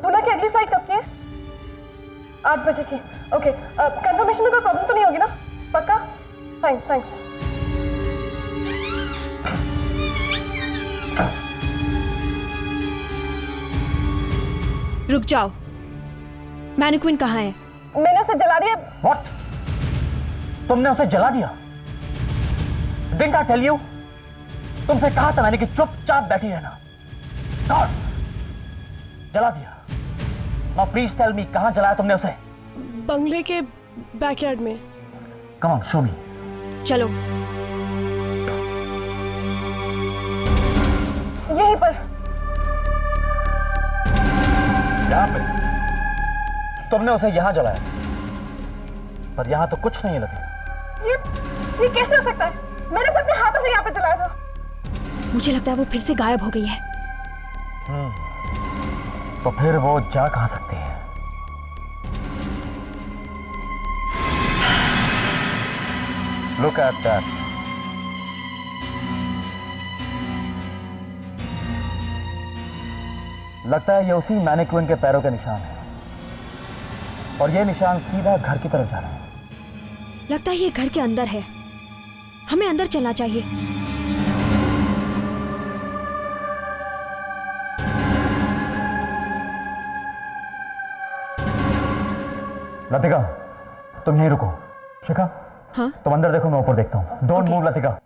पुणे की अगली फ्लाइट कब की है? 8 बजे की। ओके, कंफर्मेशन में कोई प्रॉब्लम तो नहीं होगी ना? पक्का? थैंक्स। रुक जाओ, मैनिक्विन कहाँ है? मैंने उसे जला दिया। What? तुमने उसे जला दिया? Didn't I tell you? तुमसे कहा था मैंने कि चुपचाप बैठी रहना। God! जला दिया। Now please tell me कहाँ जलाया तुमने उसे? बंगले के बैकयार्ड में। Come on, show me. चलो। यहीं पर। यहाँ पे? तुमने उसे यहाँ जलाया, पर यहाँ तो कुछ नहीं है लतिका। ये कैसे हो सकता है? मैंने उसे अपने हाथों से यहाँ पे जलाया था। मुझे लगता है वो फिर से गायब हो गई है। तो फिर वो जा कहाँ सकती है? Look at that. लगता है ये उसी मैनिक्विन के पैरों के निशान है, और ये निशान सीधा घर की तरफ जा रहा है। लगता है ये घर के अंदर है, हमें अंदर चलना चाहिए। लतिका, तुम यहीं रुको। शिखा, हाँ? तुम अंदर देखो, मैं ऊपर देखता हूँ। Don't move Latika.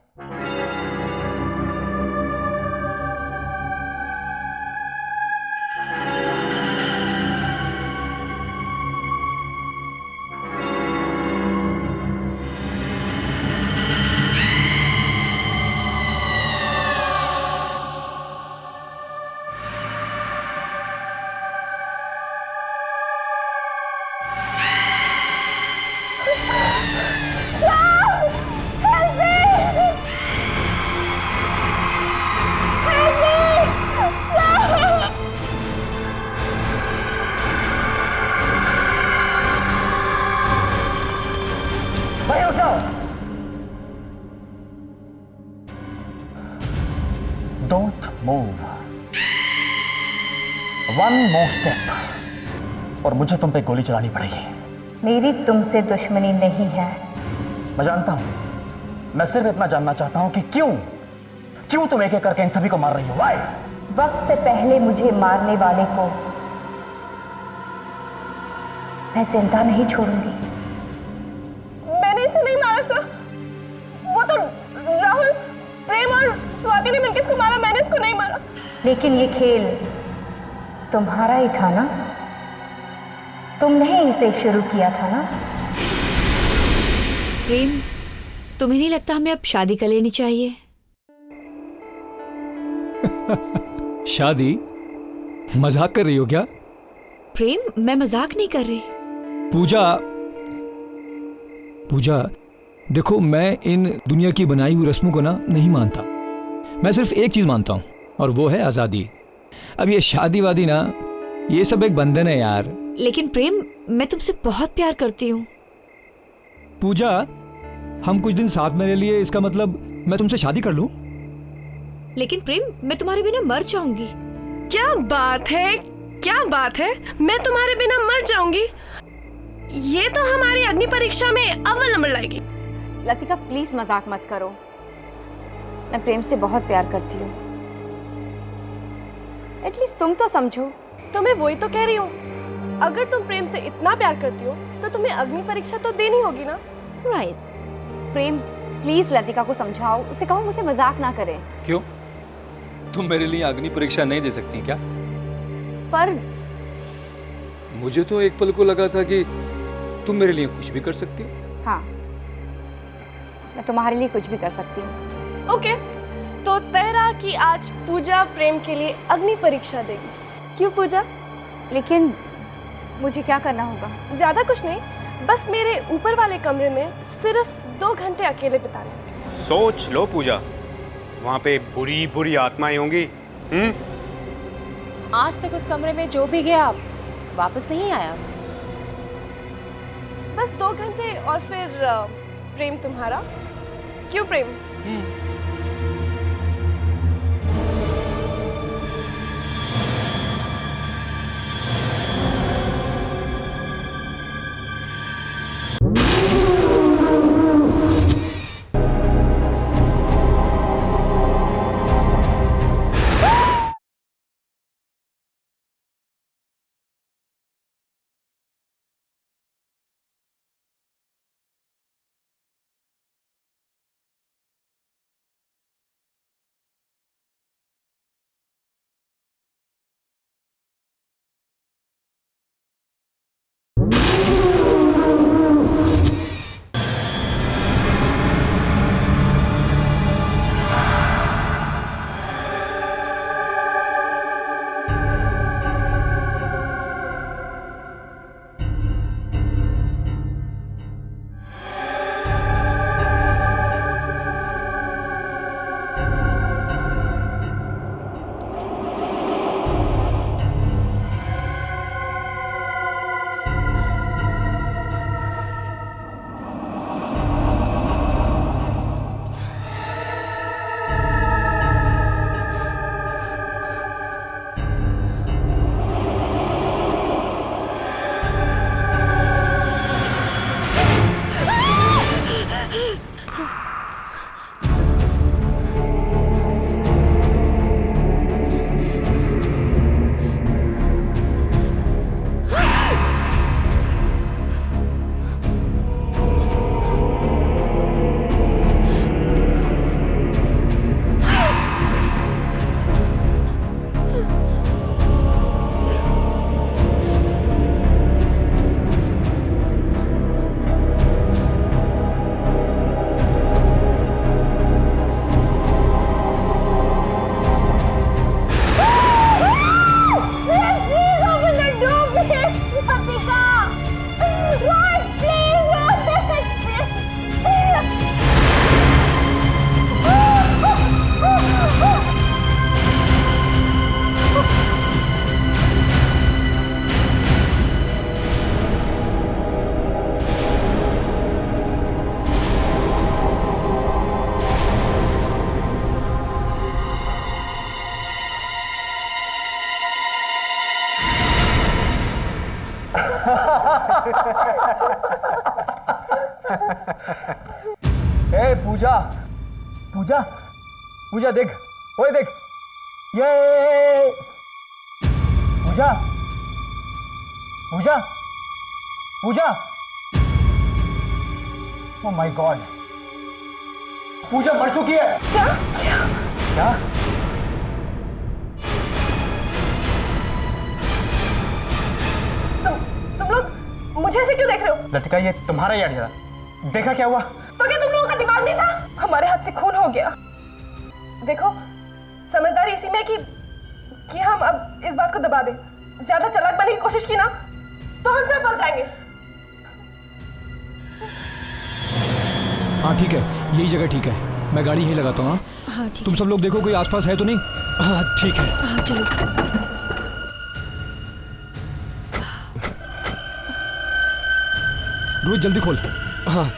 Don't move. One more step और मुझे तुम पे गोली चलानी पड़ेगी। मेरी तुमसे दुश्मनी नहीं है। मैं जानता हूं, मैं सिर्फ इतना जानना चाहता हूं कि क्यों तुम एक एक करके इन सभी को मार रही हो? Why? वक्त से पहले मुझे मारने वाले को मैं जिंदा नहीं छोड़ूंगी। मैंने इसे नहीं मारा सर, वो तो राहुल, प्रेम और स्वाति ने मिलकर इसको मारा, मैंने इसको नहीं मारा। लेकिन ये खेल तुम्हारा ही था ना, तुमने ही इसे शुरू किया था ना। प्रेम, तुम्हें नहीं लगता हमें अब शादी कर लेनी चाहिए? शादी? मजाक कर रही हो क्या? प्रेम, मैं मजाक नहीं कर रही। पूजा, देखो मैं इन दुनिया की बनाई हुई रस्मों को ना नहीं मानता। मैं सिर्फ एक चीज मानता हूँ और वो है आजादी। अब ये शादी वादी ना, ये सब एक बंधन है यार। लेकिन प्रेम, मैं तुमसे बहुत प्यार करती हूँ। पूजा, हम कुछ दिन साथ में रह लिए, इसका मतलब मैं तुमसे शादी कर लूं? लेकिन प्रेम, मैं तुम्हारे बिना मर जाऊंगी। क्या बात है, क्या बात है, मैं तुम्हारे बिना मर जाऊंगी? ये तो हमारी अग्नि परीक्षा में अव्वल नंबर लाएगी। लतिका प्लीज मजाक मत करो, मैं प्रेम से बहुत प्यार करती हूँ। एटलीस्ट तुम तो समझो। तो मैं वही तो कह रही हूँ, अगर तुम प्रेम से इतना प्यार करती हो तो तुम्हें अग्नि परीक्षा तो देनी होगी ना। राइट। प्रेम प्लीज लतिका को समझाओ, उसे कहो मुझे मजाक ना करे। क्यों? तुम मेरे लिए अग्नि परीक्षा नहीं दे सकती क्या? पर मुझे तो एक पल को लगा था कि तुम मेरे लिए कुछ भी कर सकती हो। हाँ, मैं तुम्हारे लिए कुछ भी कर सकती हूँ। ओके, तो तय रहा कि आज पूजा प्रेम के लिए अग्नि परीक्षा देगी। क्यों पूजा? लेकिन मुझे क्या करना होगा? ज्यादा कुछ नहीं, बस मेरे ऊपर वाले कमरे में सिर्फ 2 घंटे अकेले बिताने। सोच लो पूजा, वहाँ पे बुरी बुरी आत्माएं होंगी। आज तक उस कमरे में जो भी गया वापस नहीं आया। बस 2 घंटे और फिर प्रेम तुम्हारा। क्यों प्रेम? ए पूजा, पूजा, पूजा देख, ओए देख, ये पूजा, पूजा, पूजा, ओह माय गॉड, पूजा मर चुकी है। क्या? क्या? तुम लोग मुझे ऐसे क्यों देख रहे हो? लतिका, ये तुम्हारा ही आइडिया था। देखा क्या हुआ? तो क्या तुम लोगों का दिमाग नहीं था? हमारे हाथ से खून हो गया। देखो, समझदारी इसी में कि हम अब इस बात को दबा दें। ज्यादा चालाक बनने की कोशिश की ना तो हम सब फंस जाएंगे। हाँ ठीक है, यही जगह ठीक है, मैं गाड़ी यहीं लगाता हूँ। हाँ ठीक। तुम सब लोग देखो कोई आसपास है तो नहीं। हाँ ठीक है। हाँ चलो। रोहित जल्दी खोल। हाँ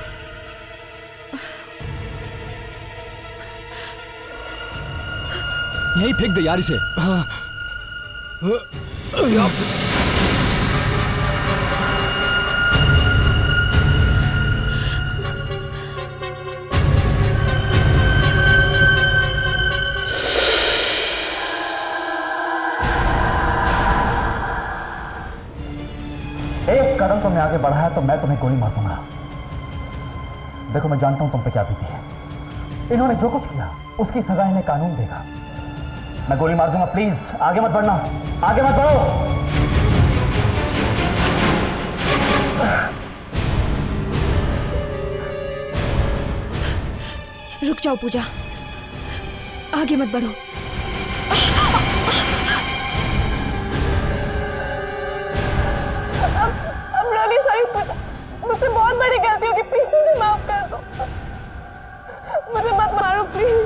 यहीं फेंक दे यार इसे। हाँ एक कदम तुमने आगे बढ़ाया तो मैं तुम्हें गोली मार दूंगा। देखो, मैं जानता हूं तुम पे क्या बीती है। इन्होंने जो कुछ किया उसकी सजा इन्हें कानून देगा। मैं गोली मार दूंगा, प्लीज आगे मत बढ़ना, आगे मत बढ़ो। रुक जाओ पूजा, आगे मत बढ़ो। I'm really sorry पूजा, मुझसे बहुत बड़ी गलती होगी, प्लीज मुझे माफ कर दो। मुझे मत मारो प्लीज।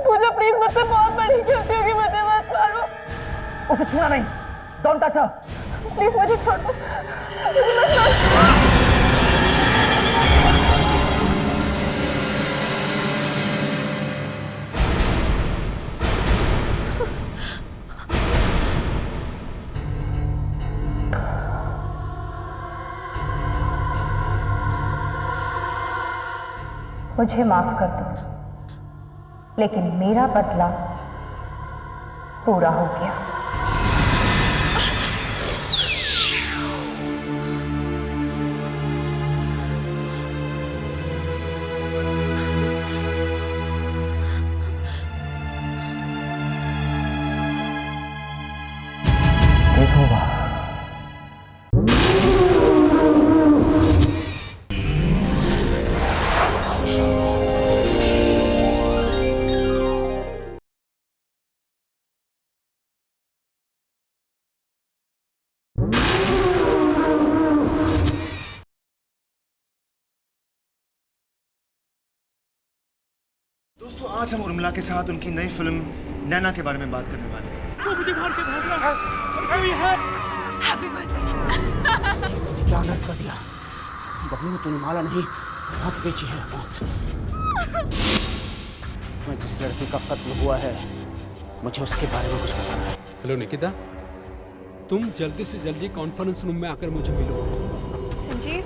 पूजा प्लीज, मुझसे बहुत बड़ी गलती होगी, मुझे मत मारो। उसे छूना नहीं, डोंट टच हर। प्लीज मुझे छोड़ दो, मुझे मत मारो। मुझे माफ कर दो, लेकिन मेरा बदला पूरा हो गया। कैसा होगा? दोस्तों, आज हम उर्मिला के साथ उनकी नई फिल्म नैना के बारे में बात करने वाले हैं। वो मुझे मार के भाग रहा है। Happy birthday. क्या अनर्थ कर दिया? बहू, तूने माला नहीं हाथ बेची है। मौत। मैं जिस लड़की का कत्ल हुआ है, मुझे उसके बारे में कुछ बताना है। हेलो निकिता, तुम जल्दी से जल्दी कॉन्फ्रेंस रूम में आकर मुझे मिलो। संजीव,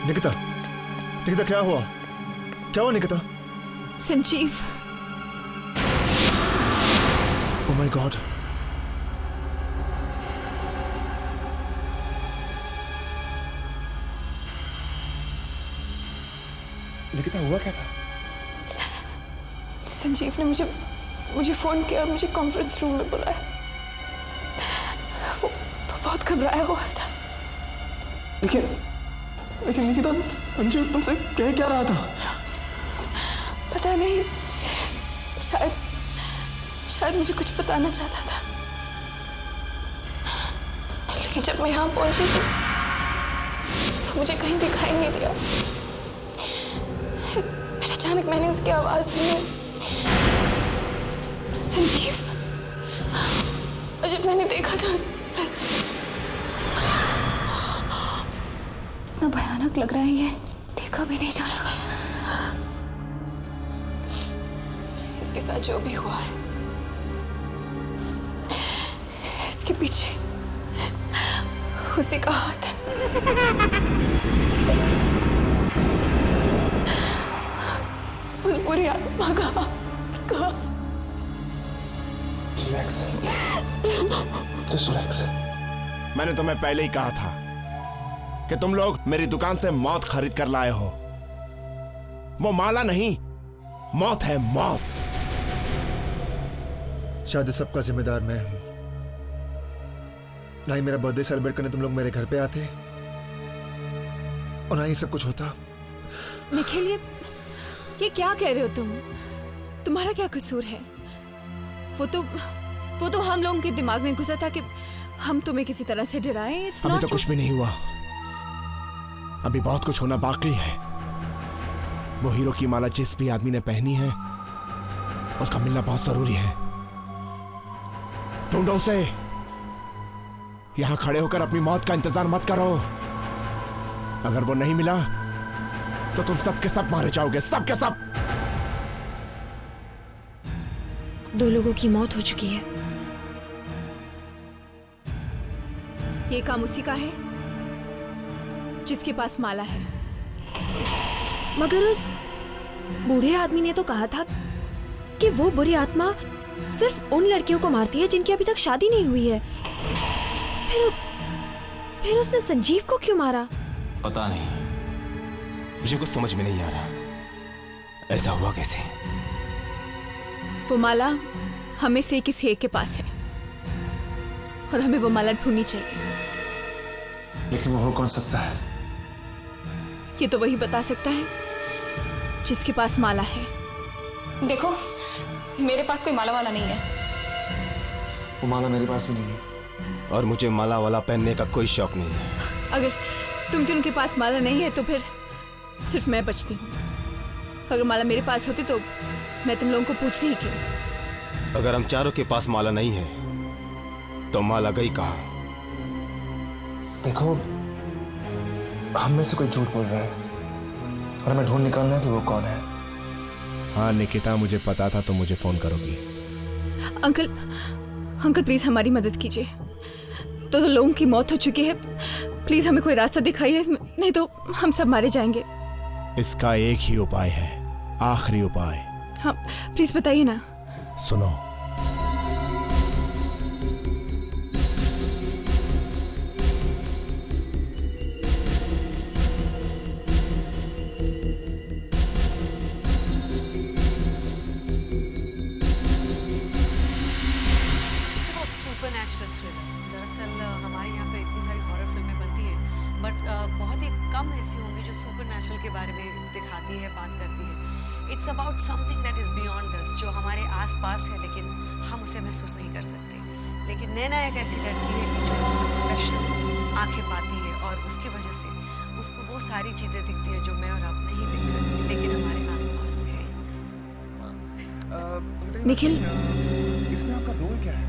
निकिता, निकिता क्या हुआ? क्या हुआ Nikita? Sanjeev, oh my God. Nikita, हुआ क्या था? संजीव ने मुझे फोन किया और मुझे कॉन्फ्रेंस रूम में बुलाया। वो बहुत घबराया हुआ था। लेकिन निकिता, संजीव तुमसे कह क्या रहा था? पता नहीं, शायद मुझे कुछ बताना चाहता था, लेकिन जब मैं यहाँ पहुंची तो मुझे कहीं दिखाई नहीं दिया। फिर अचानक मैंने उसकी आवाज सुनी, संजीव। और जब मैंने देखा तो इतना भयानक लग रहा है, ये देखा भी नहीं जा रहा। इसके साथ जो भी हुआ है, इसके पीछे उसी का हाथ है। बुरी आत्मा का मैंने तुम्हें पहले ही कहा था कि तुम लोग मेरी दुकान से मौत खरीद कर लाए हो। वो माला नहीं, मौत है, मौत। शायद इस सबका जिम्मेदार मैं हूं। ना ही मेरा बर्थडे सेलिब्रेट करने तुम लोग मेरे घर पे आते और ना ही सब कुछ होता। निखिल, ये क्या कह रहे हो तुम? तुम्हारा क्या कसूर है? वो तो हम लोगों के दिमाग में घुसा था कि हम तुम्हें किसी तरह से डराएं। अभी तो कुछ भी नहीं हुआ, अभी बहुत कुछ होना बाकी है। वो हीरो की माला जिस भी आदमी ने पहनी है उसका मिलना बहुत जरूरी है। ढूंढो उसे। यहां खड़े होकर अपनी मौत का इंतजार मत करो। अगर वो नहीं मिला तो तुम सब के सब मारे जाओगे, सब के सब। 2 लोगों की मौत हो चुकी है। ये काम उसी का है जिसके पास माला है। मगर उस बूढ़े आदमी ने तो कहा था कि वो बुरी आत्मा सिर्फ उन लड़कियों को मारती है जिनकी अभी तक शादी नहीं हुई है। फिर उसने संजीव को क्यों मारा? पता नहीं, मुझे कुछ समझ में नहीं आ रहा। ऐसा हुआ कैसे? वो माला हमें से किसी एक के पास है और हमें वो माला ढूंढनी चाहिए। लेकिन वो हो कौन सकता है? ये तो वही बता सकता है जिसके पास माला है। देखो, मेरे पास कोई माला वाला नहीं है। वो माला मेरे पास भी नहीं है। और मुझे माला वाला पहनने का कोई शौक नहीं है। अगर तुम तीनों के पास माला नहीं है तो फिर सिर्फ मैं बचती हूँ। अगर माला मेरे पास होती तो मैं तुम लोगों को पूछती ही क्यों। अगर हम चारों के पास माला नहीं है तो माला गई कहाँ? देखो, हम में से कोई झूठ बोल रहा है और हमें ढूंढ निकालना है कि वो कौन है। हाँ निकिता, मुझे पता था तुम मुझे फोन करोगी। अंकल प्लीज हमारी मदद कीजिए। तो लोगों की मौत हो चुकी है, प्लीज हमें कोई रास्ता दिखाइए, नहीं तो हम सब मारे जाएंगे। इसका एक ही उपाय है, आखिरी उपाय। हाँ प्लीज बताइए ना। सुनो, सुपरनैचुरल थ्रिलर। दरअसल हमारे यहाँ पे इतनी सारी हॉरर फिल्में बनती हैं, बट बहुत ही कम ऐसी होंगी जो सुपरनैचुरल के बारे में दिखाती है, बात करती है। It's about something that is beyond अस, जो हमारे आसपास है लेकिन हम उसे महसूस नहीं कर सकते। लेकिन नैना एक ऐसी लड़की है कि जो बहुत स्पेशल आंखें पाती है और उसकी वजह से उसको वो सारी चीज़ें दिखती है जो मैं और आप नहीं देख सकते, लेकिन हमारे आसपास है। निखिल, इसमें आपका रोल क्या है?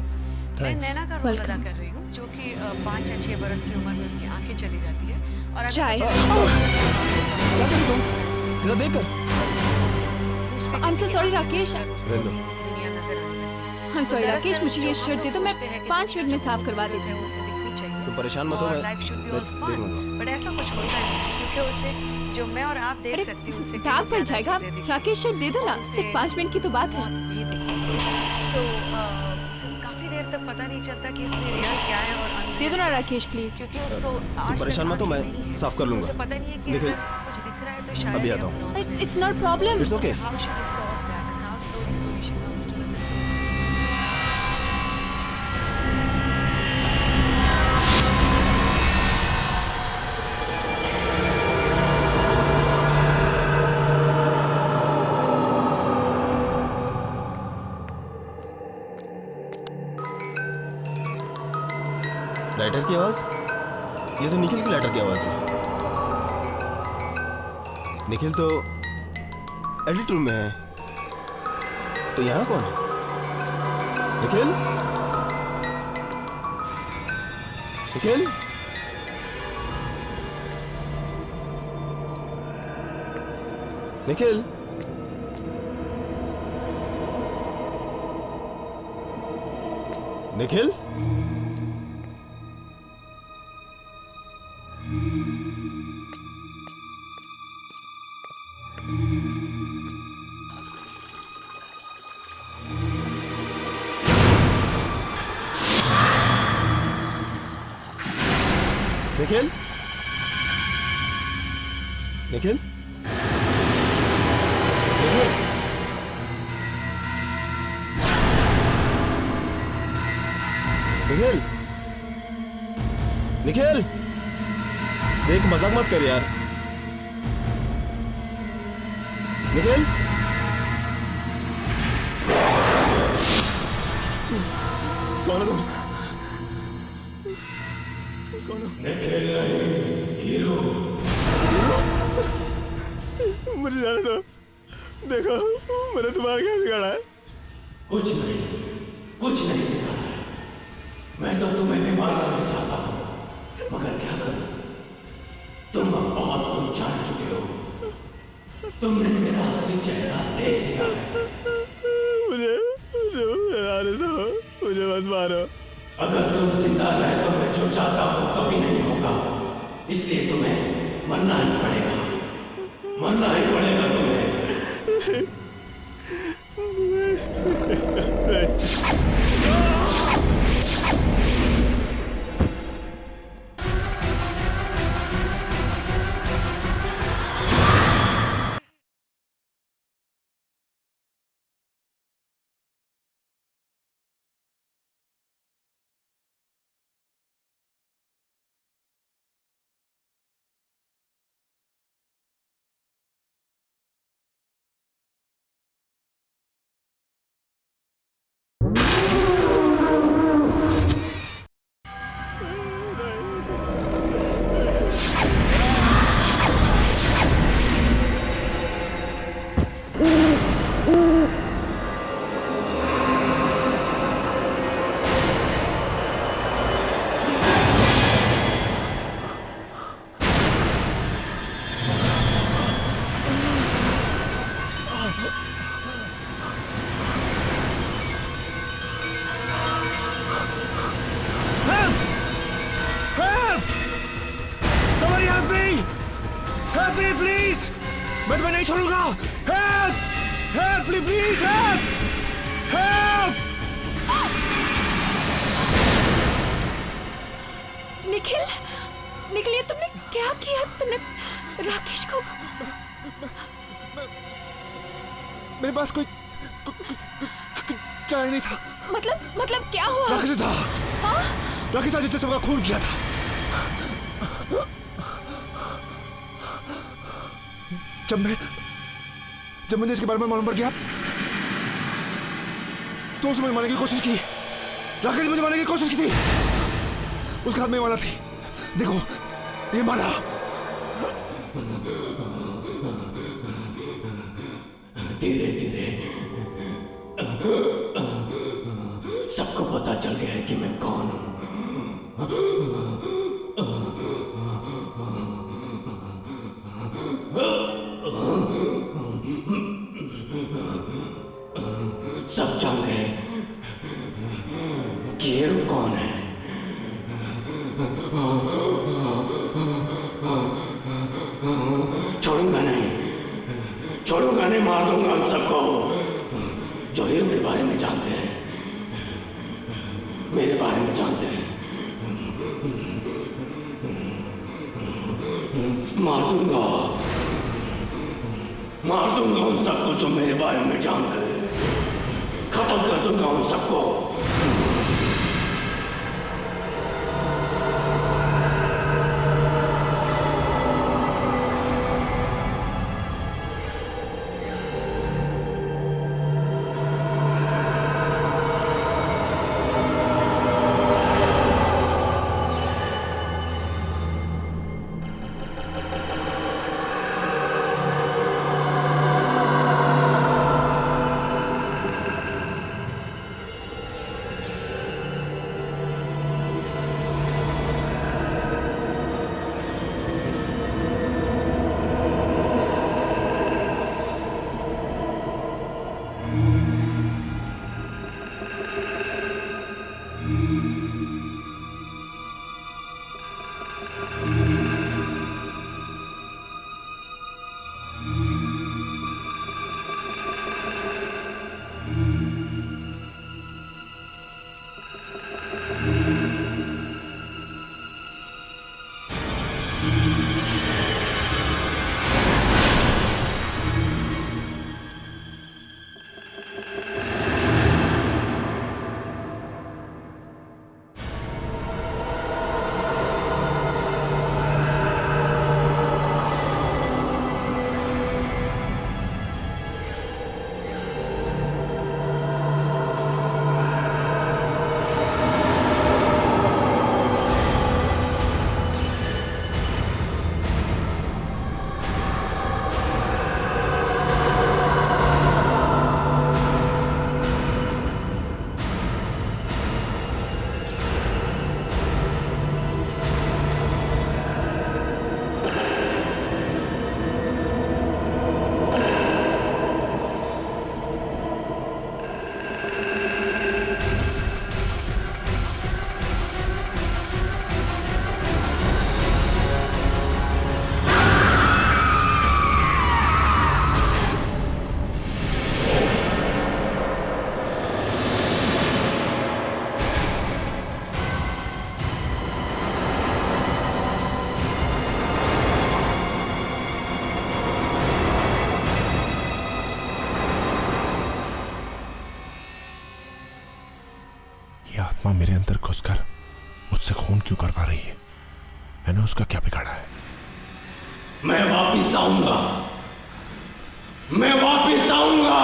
मैं नैना का रोल अदा कर रही हूँ, जो कि 5 या 6 बरस की उम्र में उसकी आंखें चली जाती है और चाय। I'm so sorry Rakesh. I'm sorry Rakesh, मुझे ये शर्ट दे दो, मैं 5 मिनट में साफ करवा देती हूँ। तुम परेशान मत हो, बट ऐसा कुछ होता नहीं, क्योंकि उसे जो मैं और आप देख सकती हूँ, दाग पड़ जाएगा। राकेश शर्ट दे दो ना, सिर्फ 5 मिनट की तो बात है। सो काफी देर तक पता नहीं चलता कि इसमें रियल क्या है और दे दो ना राकेश प्लीज। क्योंकि उसको तुम परेशान मत हो, मैं साफ कर लूंगा। उसे पता नहीं है कि निखिल, कुछ दिख रहा है तो शायद अभी आता हूँ। It's not problem. It's okay. How should this cause that and how slowly she comes to the lighter की आवाज? ये तो निखिल की लाइटर की आवाज है। निखिल तो एडिट रूम में है, तो यहाँ कौन है? निखिल? निखिल? निखिल? निखिल? निखिल, निखिल, निखिल, निखिल, निखिल, देख मजाक मत कर यार। निखिल, कौन हो तुम? कौन हो? निखिल नहीं, हीरो। मुझे जाने दो। देखो मैंने तुम्हारा क्या बिगाड़ा है? कुछ नहीं, कुछ नहीं बिगाड़ा है। मैं तो तुम्हें भी मारना नहीं चाहता हूँ, मगर क्या करूं? तुम अब बहुत कुछ जान चुके हो। तुमने मेरा असली चेहरा देख लिया है। मुझे आने दो, मुझे मत मारो। अगर तुम जिंदा रहे तो मैं जो चाहता हूँ कभी नहीं होगा, इसलिए तुम्हें मरना ही पड़ेगा, मरना ही पड़ेगा तुम्हें। Help me, please! मैं तुम्हें नहीं छोड़ूंगा! Help! Help me, please! Help! Help! Nikhil, Nikhil, ये तुमने क्या किया? तुमने राकेश को... मेरे पास कोई चाय नहीं था। मतलब क्या हुआ? राकेश था। हाँ? राकेश था जिसने सबका खून किया था। जब मुझे इसके बारे में मालूम पड़ गया तो उसने मुझे मारने की कोशिश की। राकेश ने मुझे मारने की कोशिश की थी। उसके हाथ में माला थी, देखो ये माला। धीरे धीरे सबको पता चल गया है कि मैं कौन हूं। सब जान गए कि ये कौन है। छोड़ूंगा नहीं, मार दूंगा उन सबको जो हीरो के बारे में जानते हैं, मेरे बारे में जानते हैं। मार दूंगा उन सबको जो मेरे बारे में जानते हैं। खत्म कर दूंगा उन सबको। माँ मेरे अंदर घुसकर मुझसे खून क्यों करवा रही है? मैंने उसका क्या बिगाड़ा है? मैं वापिस आऊंगा, मैं वापिस आऊंगा।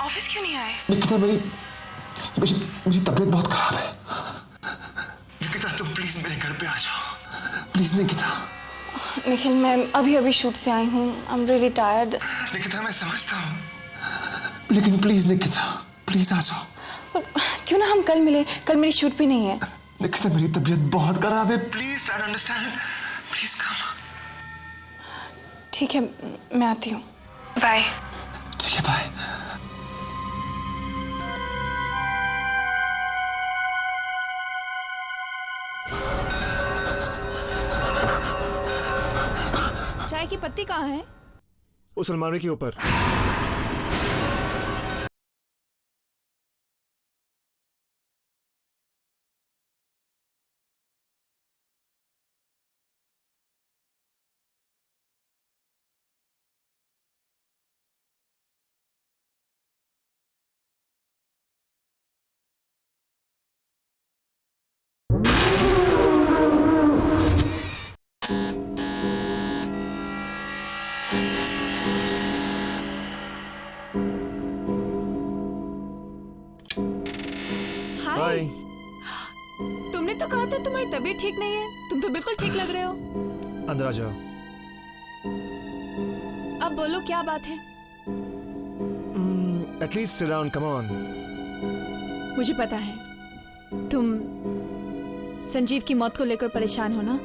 ऑफिस क्यों नहीं आए? निकिता मेरी तबीयत बहुत खराब है। निकिता तुम प्लीज मेरे घर पे आ जाओ, प्लीज निकिता। निखिल मैं अभी शूट से आई हूँ, I am really tired. Nikita मैं समझता हूँ, लेकिन प्लीज निकिता प्लीज आ जाओ। क्यों ना हम कल मिले, कल मेरी शूट भी नहीं है। निकिता मेरी तबीयत बहुत खराब है, please try to understand, please come. ठीक है मैं आती हूँ, बाय। ठीक है बाय। चाय की पत्ती कहाँ है? उस अलमारी के ऊपर। हाय। तुमने तो कहा था तुम्हारी तबीयत ठीक नहीं है, तुम तो बिल्कुल ठीक लग रहे हो। अंदर आ जाओ। अब बोलो क्या बात है? At least sit down, come on. मुझे पता है तुम संजीव की मौत को लेकर परेशान हो ना।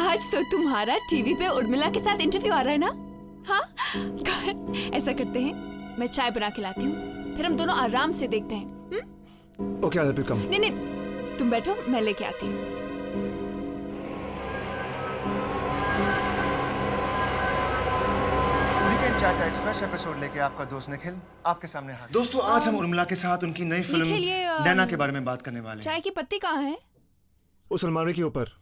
आज तो तुम्हारा टीवी पे उर्मिला के साथ इंटरव्यू आ रहा है ना? हाँ ऐसा करते हैं, मैं चाय बना के लाती हूँ, फिर हम दोनों आराम से देखते हैं। Okay I will come. नहीं तुम बैठो, मैं लेके आती हूँ। वीकेंड चाय का एक फ्रेश एपिसोड लेके आपका दोस्त निखिल आपके सामने हाजिर। दोस्तों आज हम उर्मिला के साथ उनकी नई फिल्म निखिल, ये, नैना के बारे में बात करने वाले हैं। चाय की पत्ती कहाँ है? उस अलमारी के ऊपर।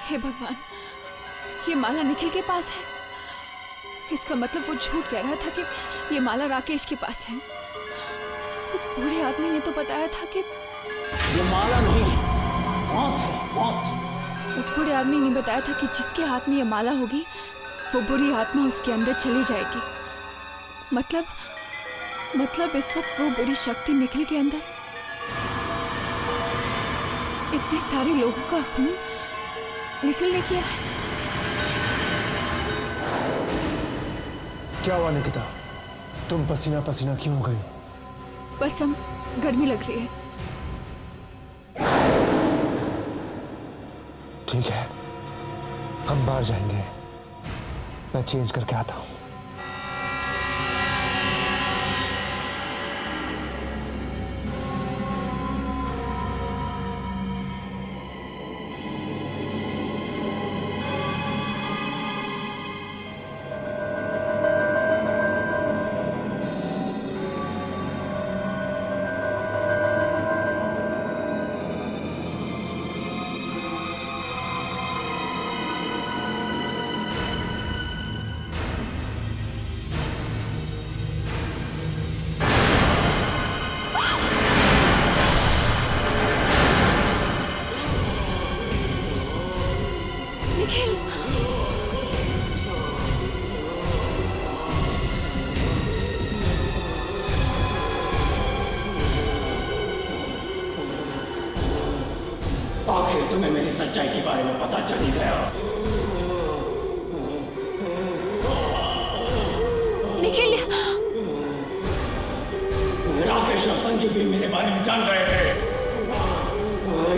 हे भगवान, ये माला निखिल के पास है। इसका मतलब वो झूठ कह रहा था कि ये माला राकेश के पास है। उस बूढ़े आदमी ने तो बताया था कि ये माला नहीं, मौत है, मौत। उस बूढ़े आदमी ने बताया था कि जिसके हाथ में ये माला होगी वो बुरी आत्मा उसके अंदर चली जाएगी। मतलब इस वक्त वो बुरी शक्ति निखिल के अंदर। इतने सारे लोगों का खून निखिल ने किया है। क्या हुआ निकिता, तुम पसीना पसीना क्यों हो गई? बस हम गर्मी लग रही है। ठीक है हम बाहर जाएंगे, मैं चेंज करके आता हूँ। आखिर तुम्हें मेरी सच्चाई के बारे में पता चल ही गया। निखिल, राकेश और संजीव भी मेरे बारे में जान रहे थे,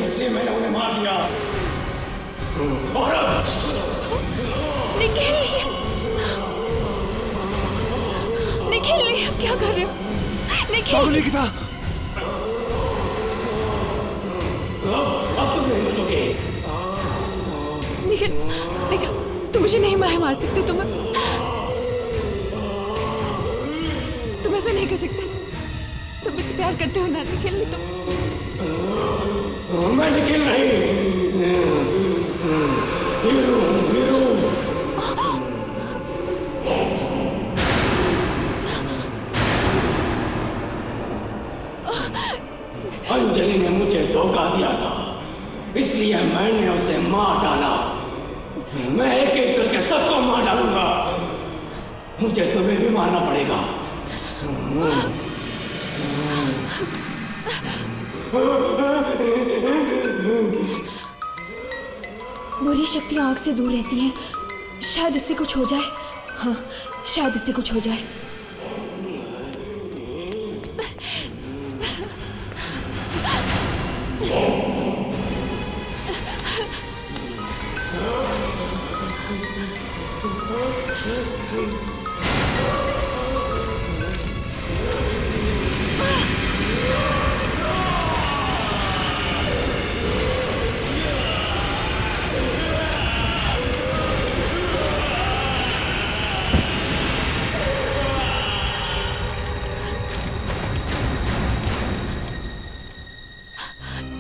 इसलिए मैंने उन्हें मार निखिल निखिल क्या कर रहे हो? निखिल निकिता अब तुम नहीं बचोगे। निखिल निखिल तुम मुझे नहीं मार सकते। तुम ऐसा नहीं कर सकते। तुम मुझसे प्यार करते हो ना निखिल? मैं निखिल नहीं। अंजलि ने मुझे धोखा दिया था, इसलिए मैंने उसे मार डाला। मैं एक एक करके सबको मार डालूंगा। मुझे तुम्हें भी मारना पड़ेगा। बुरी शक्तियां आग से दूर रहती हैं। शायद इससे कुछ हो जाए। हाँ, शायद इससे कुछ हो जाए।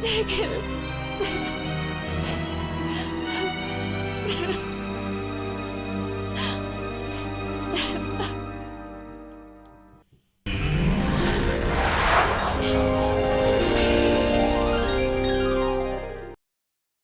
निखिल